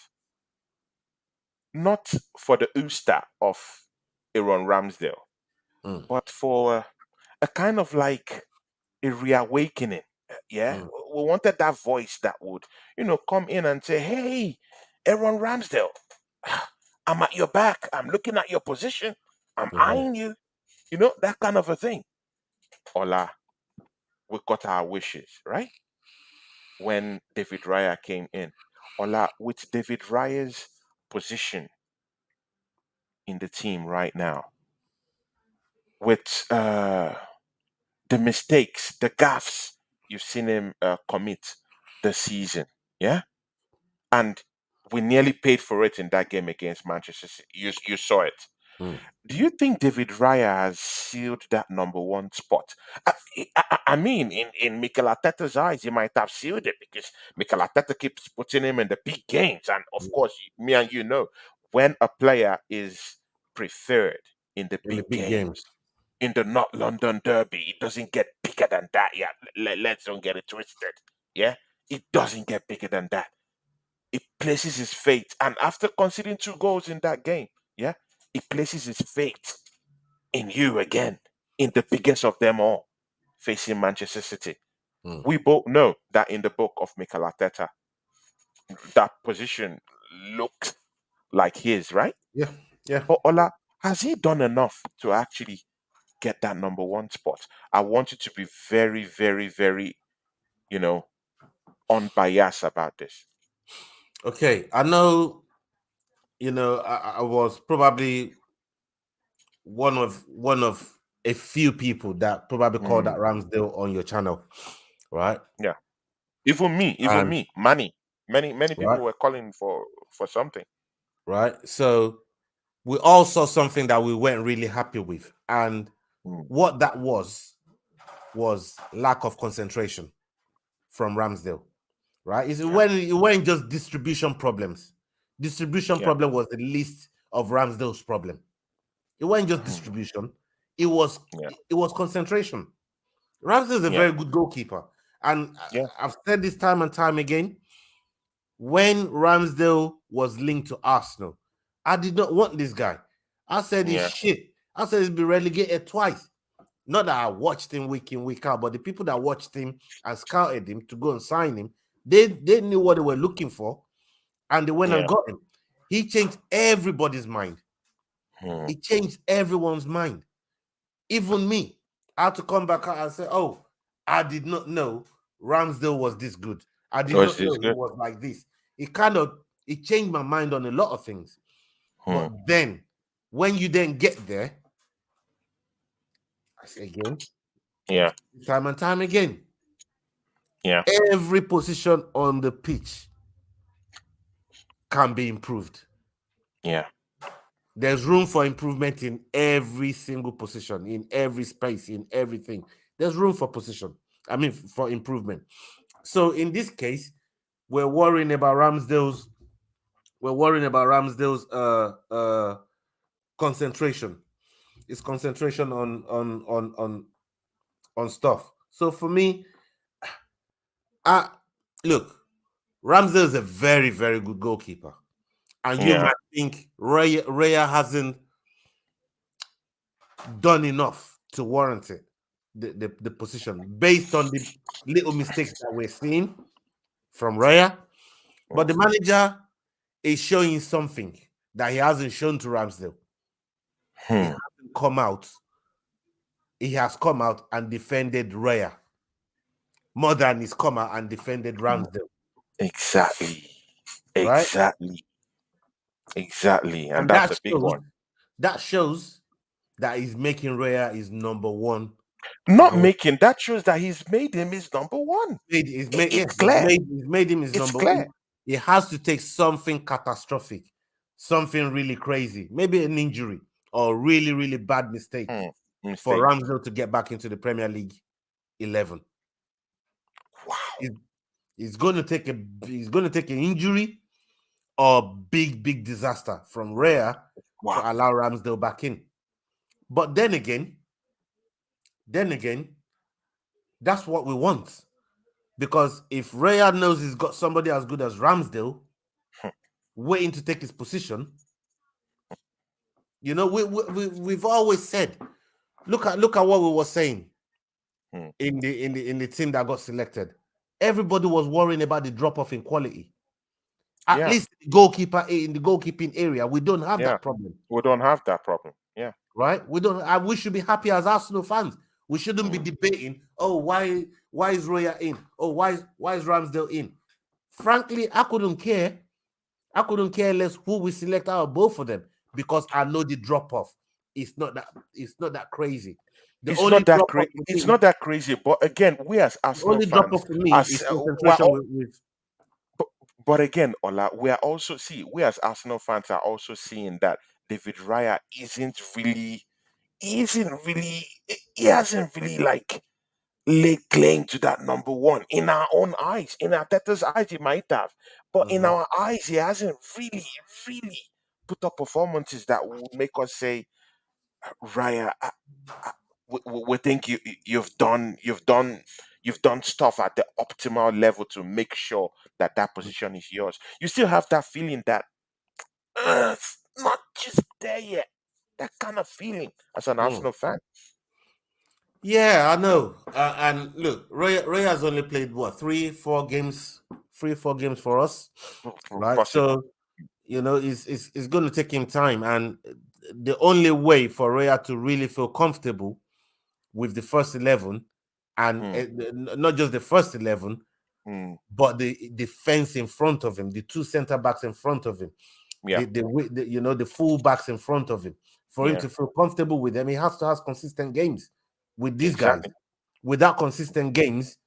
not for the Uster of Aaron Ramsdale, Mm, but for a kind of like a reawakening. Yeah, mm, we wanted that voice that would, come in and say, "Hey, Aaron Ramsdale, I'm at your back. I'm looking at your position. I'm yeah. eyeing you. That kind of a thing." Ola, we got our wishes right when David Raya came in. Ola, with David Raya's position in the team right now, with the mistakes, the gaffes you've seen him commit this season, yeah, and we nearly paid for it in that game against Manchester City. You saw it. Mm, Do you think David Raya has sealed that number one spot? I, I mean, in Mikel Arteta's eyes, he might have sealed it because Mikel Arteta keeps putting him in the big games, and of mm. course, me and you know when a player is preferred in the In the big big games. games, in the North London Derby, it doesn't get bigger than that. Yeah, let's don't get it twisted. Yeah, it doesn't get bigger than that. It places his faith, and after conceding 2 goals in that game, yeah, it places his faith in you again, in the biggest of them all, facing Manchester City. Mm. We both know that in the book of Mikel Arteta, that position looks like his, right? Yeah, yeah. But Ola, has he done enough to actually get that number one spot? I want you to be very, very, very, you know, unbiased about this. Okay, I know. I was probably one of a few people that probably called that Mm, Ramsdale on your channel, right? yeah. Even And me, Manny. Many people right, were calling for something. right. So we all saw something that we weren't really happy with, and Mm, what that was lack of concentration from Ramsdale, right? It's yeah. when it weren't just distribution problems. Distribution Yeah. problem was the least of Ramsdale's problem. It wasn't just Hmm. distribution; it was Yeah. it was concentration. Ramsdale is a Yeah. very good goalkeeper, and Yeah. I've said this time and time again. When Ramsdale was linked to Arsenal, I did not want this guy. I said he's Yeah. shit. I said he's been relegated twice. Not that I watched him week in, week out, but the people that watched him and scouted him to go and sign him, they knew what they were looking for, and they went and Yeah. got him. He changed everybody's mind. Hmm. He changed everyone's mind. Even me. I had to come back out and say, oh, I did not know Ramsdale was this good. I did Was not this know he good? was like this. It changed my mind on a lot of things. Hmm. But then when you then get there, I say again, Yeah. time and time again, Yeah. every position on the pitch can be improved. Yeah. There's room for improvement in every single position, in every space, in everything. There's room for position. I mean, for improvement. So in this case, we're worrying about Ramsdale's. We're worrying about Ramsdale's concentration. It's concentration on stuff. So for me, I look. Ramsdale is a very very good goalkeeper, and you Yeah. might think Raya hasn't done enough to warrant it, the position, based on the little mistakes that we're seeing from Raya. But Hmm. the manager is showing something that he hasn't shown to Ramsdale. He Hmm. hasn't come out. He has come out and defended Raya more than he's come out and defended Ramsdale, Exactly. right? Exactly. Exactly. And And that's a big one. that shows that he's making Raya his number one. Not making that shows that he's made him his number one. It's clear. He's made him his It's number one. clear. He has to take something catastrophic, something really crazy, maybe an injury or really, really bad mistake Hmm. for Mistake. Ramsdale to get back into the Premier League 11. Wow. He's, he's going to take an injury or big disaster from Raya to Wow. allow Ramsdale back in. But then again, that's what we want. Because if Raya knows he's got somebody as good as Ramsdale waiting to take his position, we've always said, look at what we were saying Hmm. in the team that got selected. Everybody was worrying about the drop off in quality. At Yeah. least the goalkeeper in the goalkeeping area, we don't have Yeah. that problem, We don't have that problem. Yeah. right? We don't. We should be happy as Arsenal fans. We shouldn't be Hmm. debating. Oh, why is Roya in? Oh, why is Ramsdale in? Frankly, I couldn't care. I couldn't care less who we select out of both of them because I know the drop off. It's not that crazy. The It's only not that drop off crazy. for It's me, not that crazy. But again, we as the Arsenal only drop fans, off for me as is we're concentration all, with but again, Ola, we are also see we as Arsenal fans are also seeing that David Raya he hasn't really like laid claim to that number one in our own eyes. In Arteta's eyes, he might have, but in Mhm. our eyes, he hasn't really put up performances that would make us say, Raya, we think you've done stuff at the optimal level to make sure that that position is yours. You still have that feeling that it's not just there yet. That kind of feeling as an Mm. Arsenal fan. Yeah, I know. And look, Ray has only played what 3-4 games, 3-4 games for us, right? Possible. So it's going to take him time, and the only way for Raya to really feel comfortable with the first 11, and Mm, not just the first 11, mm, but the defense in front of him, the two center backs in front of him, yeah, the full backs in front of him. For him yeah, to feel comfortable with them, he has to have consistent games with these guys. exactly. Without consistent games,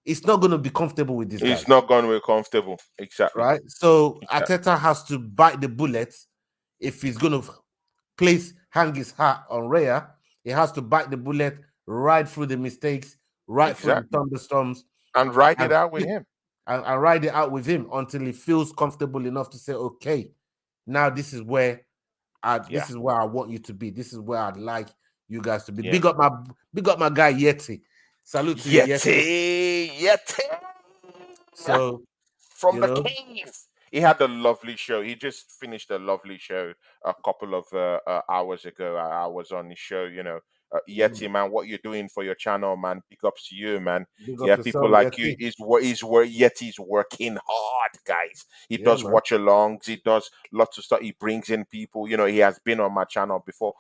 it's not going to be comfortable with these It's guys, not going to be comfortable. Exactly. right? So Exactly. Arteta has to bite the bullet if he's going to hang his hat on Raya. He has to bite the bullet right through the mistakes, right through the Exactly. thunderstorms, And ride and it out with him. and ride it out with him until he feels comfortable enough to say, okay, Now Yeah. this is where I want you to be. This is where I'd like you guys to be. Yeah. Big up my guy Yeti. Salute to you, Yeti. Yeti. Yeti. So From you the know, cave. He had a lovely show. He just finished a lovely show a couple of hours ago. I was on his show. Yeti, man, what you're doing for your channel, man. Big ups to you, man. big up Yeah, people yourself, like you Yeti. is where Yeti's working hard, guys. He Yeah, does man. watch alongs. He does lots of stuff. He brings in people. He has been on my channel before.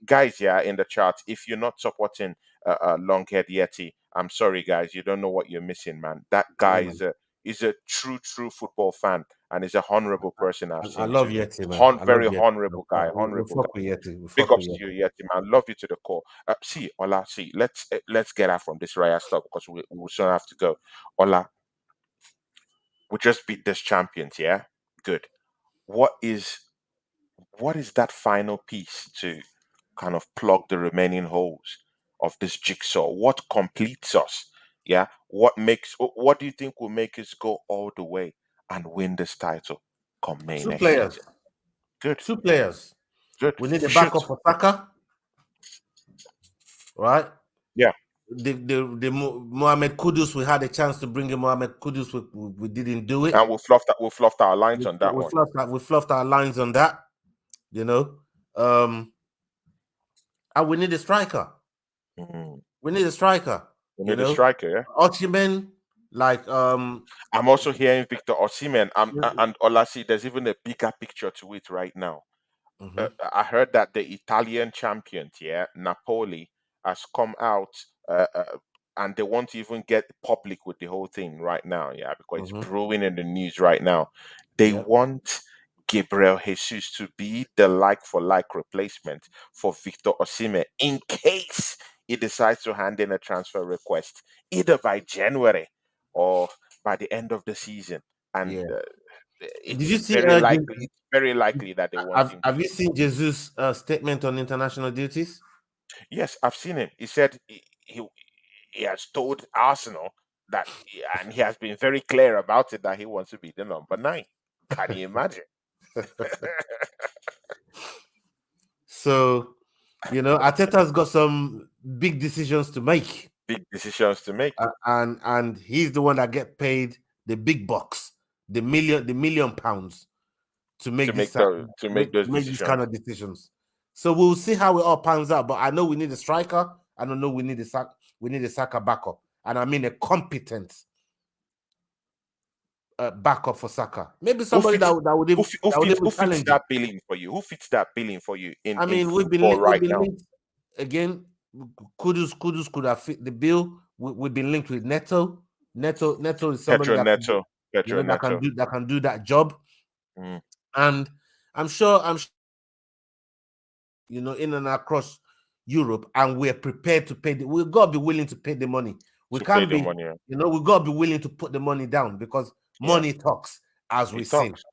Guys, yeah, in the chat, if you're not supporting Longhead Yeti, I'm sorry, guys. You don't know what you're missing, man. That guy Yeah, man. is a true football fan and is a honorable person I've I seen love too. Yeti, man. I love Very Yeti. honorable guy, We honorable fuck guy. with Yeti. We Big fuck with ups to Yeti. you, Yeti man. Love you to the core. See, Ola, see, let's get out from this Raya stuff because we will soon have to go. Ola, we just beat this champions, yeah? Good. What is what is that final piece to kind of plug the remaining holes of this jigsaw? What completes us? Yeah. What do you think will make us go all the way and win this title come May Two next players. season? Good, Two players. good. We need a Shoot. backup for Saka, right? Yeah. Mohamed Kudus, we had a chance to bring in Mohamed Kudus, we didn't do it. And we fluffed our lines on that one. We fluffed our lines on that, you know. And we need a striker. Mhm. We need a striker, We you need a know. striker, yeah. Osimhen, like I'm also hearing Victor Osimhen. And Olasi, there's even a bigger picture to it right now. mhm, I heard that the Italian champion, yeah, Napoli, has come out and they want to even get public with the whole thing right now, yeah, because it's mhm, brewing in the news right now. They yeah. want Gabriel Jesus to be the like for like replacement for Victor Osimhen in case he decides to hand in a transfer request either by January or by the end of the season. And Yeah. Did it's you see very likely. It's very likely that they want him have to. you seen Jesus' statement on international duties? Yes, I've seen him. He said he has told Arsenal that, and he has been very clear about it that he wants to be the number 9. Can you imagine? So, Arteta's got some big decisions to make, Big decisions to make and he's the one that get paid the big bucks, the million pounds to to make make this those to make those make these kind decisions. of decisions. So we'll see how it all pans out. But I know we need a striker. I don't know we need a Saka backup, and I mean a competent backup for Saka. Maybe Who somebody fits that would who even fits challenge him. that billing for you? Who fits that billing for you I in mean, football we've right been now? linked again. Kudus could have fit the bill. We've been linked with Neto. Neto is somebody Petro that Neto. Petro Neto. that can do that job. Mm. And I'm sure, in and across Europe, and we're prepared to pay. We've got to be willing to pay the money. We To pay can't the be, money. we've got to be willing to put the money down because Yeah, money talks, as we it say. talks.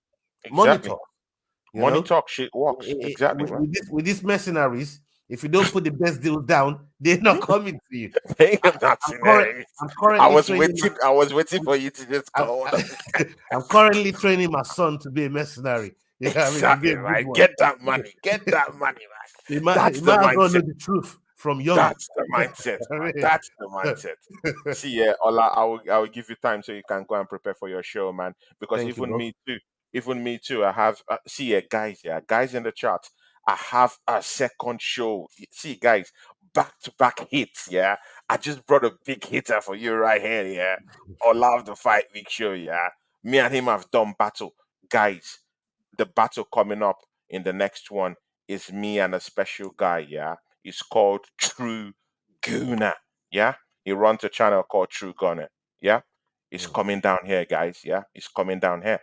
Money Exactly. talks. You Money know, talk, shit walks. Exactly, man. with these mercenaries, if you don't put the best deal down, they're not coming to you. Paying I, him that I'm current. scenario. I'm I currently was training my. waiting. I was waiting for you to just I'm, go on. I'm currently training my son to be a mercenary. You know what I mean? To be Exactly, a good right. one. Get that money. Get that money, He man. might, he That's the might as well mindset. know the truth from young. That's the mindset, I man. mean, That's the mindset. See, yeah, Ola, I will give you time so you can go and prepare for your show, man. Because thank you, bro. even me too. I have see, yeah, guys in the chat. I have a second show. See, guys, back to back hits. Yeah, I just brought a big hitter for you right here. Yeah, Ola of the Fight Week show. Yeah, me and him have done battle, guys. The battle coming up in the next one is me and a special guy. Yeah, it's called True Guna. Yeah, he runs a channel called True Gunner. Yeah, it's Mm, coming down here, guys. Yeah, it's coming down here.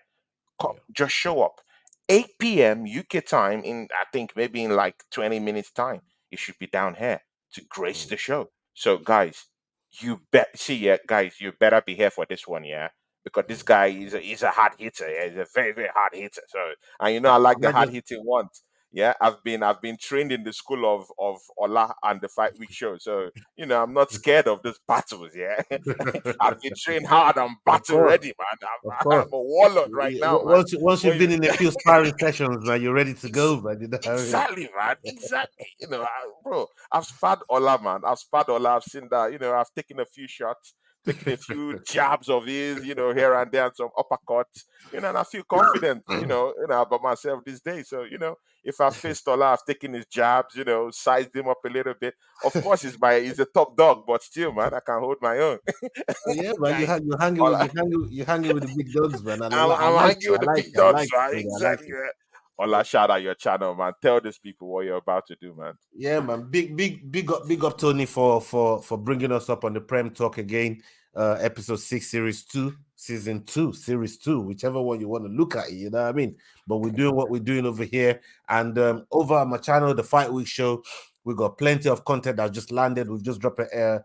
yeah, Just show up. 8 p.m. UK time in I think maybe in like 20 minutes time. It should be down here to grace mm, the show. So guys, you bet see yeah, guys, you better be here for this one, yeah. Because this mm. guy is a hard hitter. Yeah? He's a very, very hard hitter. So and I like Am the I hard just hitting ones. Yeah, I've been trained in the school of Ola and the Fight Week show. So I'm not scared of those battles. Yeah, I've been trained hard. I'm Of battle course, ready, man. of I'm course. a warlord right now, man. Once When you've you been in a few sparring sessions, man, you're ready to go, man. You know what I mean? Exactly, man. Exactly. Bro, I've sparred Ola, man. I've sparred Ola. I've seen that. I've taken a few shots, taken a few jabs of his, here and there, and some uppercuts. And I feel confident, about myself these days. So, if I faced Ola, I've taken his jabs, sized him up a little bit. Of course, he's a top dog, but still, man, I can hold my own. Oh yeah, man. Guys, You hanging with Ola, you hanging with the big dogs, man. I I'm like hanging it. with I the like big it. I dogs, like it, right? brother. I like Exactly. it. Yeah. Ola, shout out your channel, man. Tell these people what you're about to do, man. Yeah, man. Big up, Tony, for bringing us up on the Prem Talk again. Episode 6, Series 2, Season 2, Series 2, whichever one you want to look at it, you know what I mean? But we're doing what we're doing over here. And over on my channel, the Fight Week Show, we got plenty of content that just landed. We've just dropped a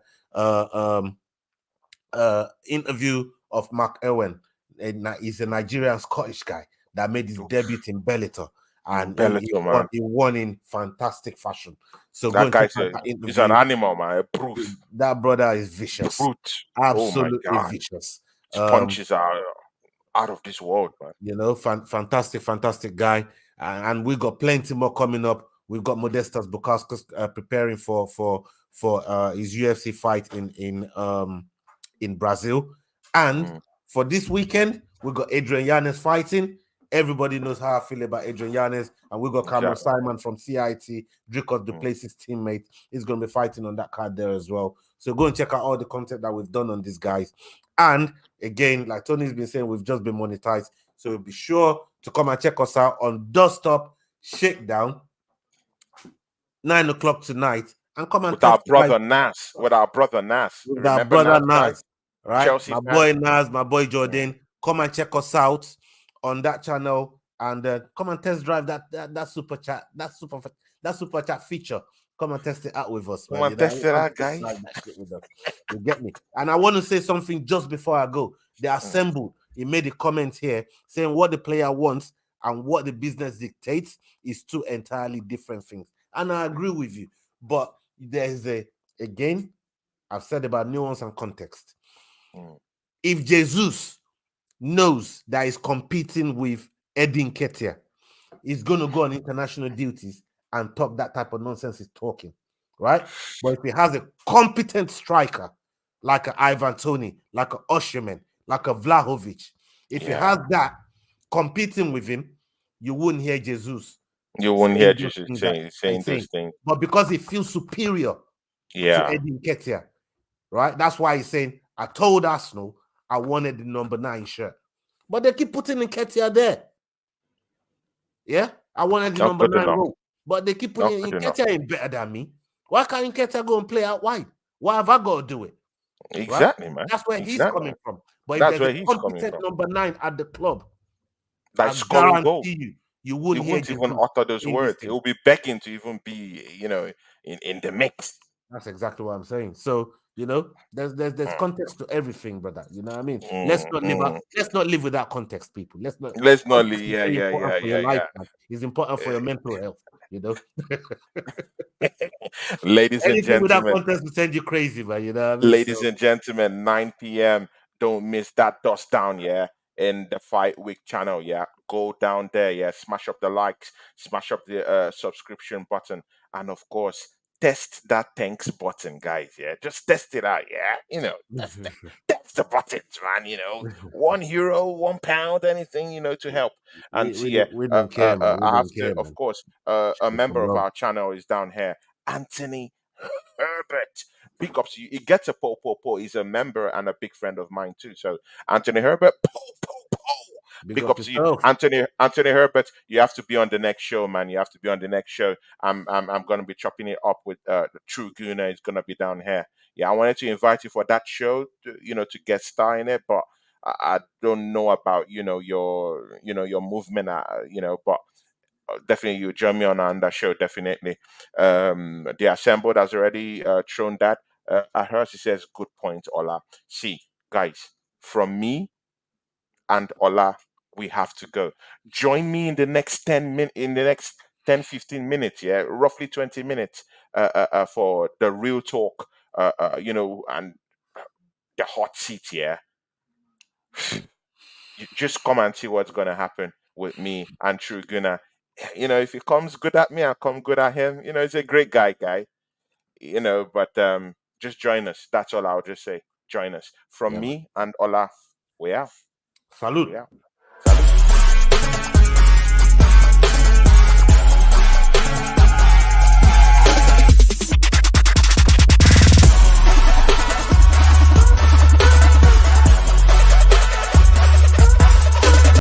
interview of Mark Irwin. He's a Nigerian Scottish guy that made his debut in Bellator, and Bellator, man. he won in fantastic fashion. So go That and check guy's out that he's an interview. animal, man. A brute. That brother is vicious, Brute. Oh my absolutely god. vicious. His punches are out of this world, man. Fantastic guy, and we got plenty more coming up. We've got Modestas Bukauskas preparing for his UFC fight in Brazil. And Mm, for this weekend, we got Adrian Yanez fighting. Everybody knows how I feel about Adrian Yanez. And we got Cameron exactly. Simon from CIT, Dricos Mm, Duplessis teammate. He's going to be fighting on that card there as well. So go and check out all the content that we've done on these guys. And again, like Tony's been saying, we've just been monetized. So be sure to come and check us out on Dustop Shakedown, 9 o'clock tonight. And come and with our test drive brother Nas. With our brother Nas. with our Remember brother Nas, guys? Nas, right? Chelsea My fan. boy Nas, my boy Mm, Jordan. Come and check us out on that channel and come and test drive that super chat, that super chat feature. Come and test it out with us, Come man. and You know, test it come out, test guys. drive that shit with us. You get me? And I want to say something just before I go. They Mm, assembled. He made a comment here saying what the player wants and what the business dictates is two entirely different things. And I agree with you. But there's again, I've said about nuance and context. mm. If Jesus knows that he's competing with Eddie Nketiah, he's going to go on international duties and talk that type of nonsense he's talking, right? But if he has a competent striker like a Ivan Tony, like a Osherman, like a Vlahovic, if he has Yeah. that competing with him, you wouldn't hear Jesus You won't hear saying those Jesus things that saying he's those saying. things. But because he feels superior to Yeah. Eddie Nketiah, right? That's why he's saying, I told Arsenal I wanted the number 9 shirt. But they keep putting Nketiah there. Yeah? I wanted the Not number good 9 enough. role. But they keep Not putting good enough. Nketiah ain't better than me. Why can't Nketiah go and play out wide? Why have I got to do it? Right? Exactly, man. That's where he's Exactly. coming from. But if That's there's a where he's coming competent from. number 9 at the club, Like I scoring goals. guarantee you, you He wouldn't hear won't even Jesus utter those in this words. He thing. will be begging to even be, in the mix. That's exactly what I'm saying. So there's Mm, context to everything, brother. You know what I mean? mm, mm. Let's not live without context, people. Let's not. Let's not Context leave. is Yeah, very yeah, important yeah, for your yeah, life, yeah. man. It's important for your mental health. You know, Ladies and anything without gentlemen, context will send you crazy, man. You know what I mean? ladies So and gentlemen, 9 p.m. Don't miss that dust down, yeah, in the Fight Week channel, yeah. Go down there, yeah. Smash up the likes, smash up the subscription button, and of course, test that thanks button, guys. Yeah, just test it out, yeah. Test the buttons, man. €1, £1, anything, to help. And see, yeah, we don't care, man. We I have don't to, care, of man. course, a It's some member of love. our channel is down here, Anthony Herbert. Big ups to you. He gets a po. He's a member and a big friend of mine too. So Anthony Herbert, po. Big Big up ups to you, yourself. Anthony Herbert. You have to be on the next show, man. You have to be on the next show. I'm gonna be chopping it up with the True Gooner. Is gonna be down here. Yeah, I wanted to invite you for that show, to get star in it, but I don't know about your movement, but definitely you join me on that show. Definitely, the assembled has already thrown that at her. She says, "Good point, Ola." See, guys, from me and Ola, we have to go. Join me in the next 10 minutes. In the next 10, 15 minutes, yeah, roughly 20 minutes for the real talk, and the hot seat, yeah. You just come and see what's gonna happen with me and True Gunner. If he comes good at me, I come good at him. He's a great guy. But just join us. That's all I'll just say. Join us. From Yeah, man. me and Ola, we out. We Salute. out.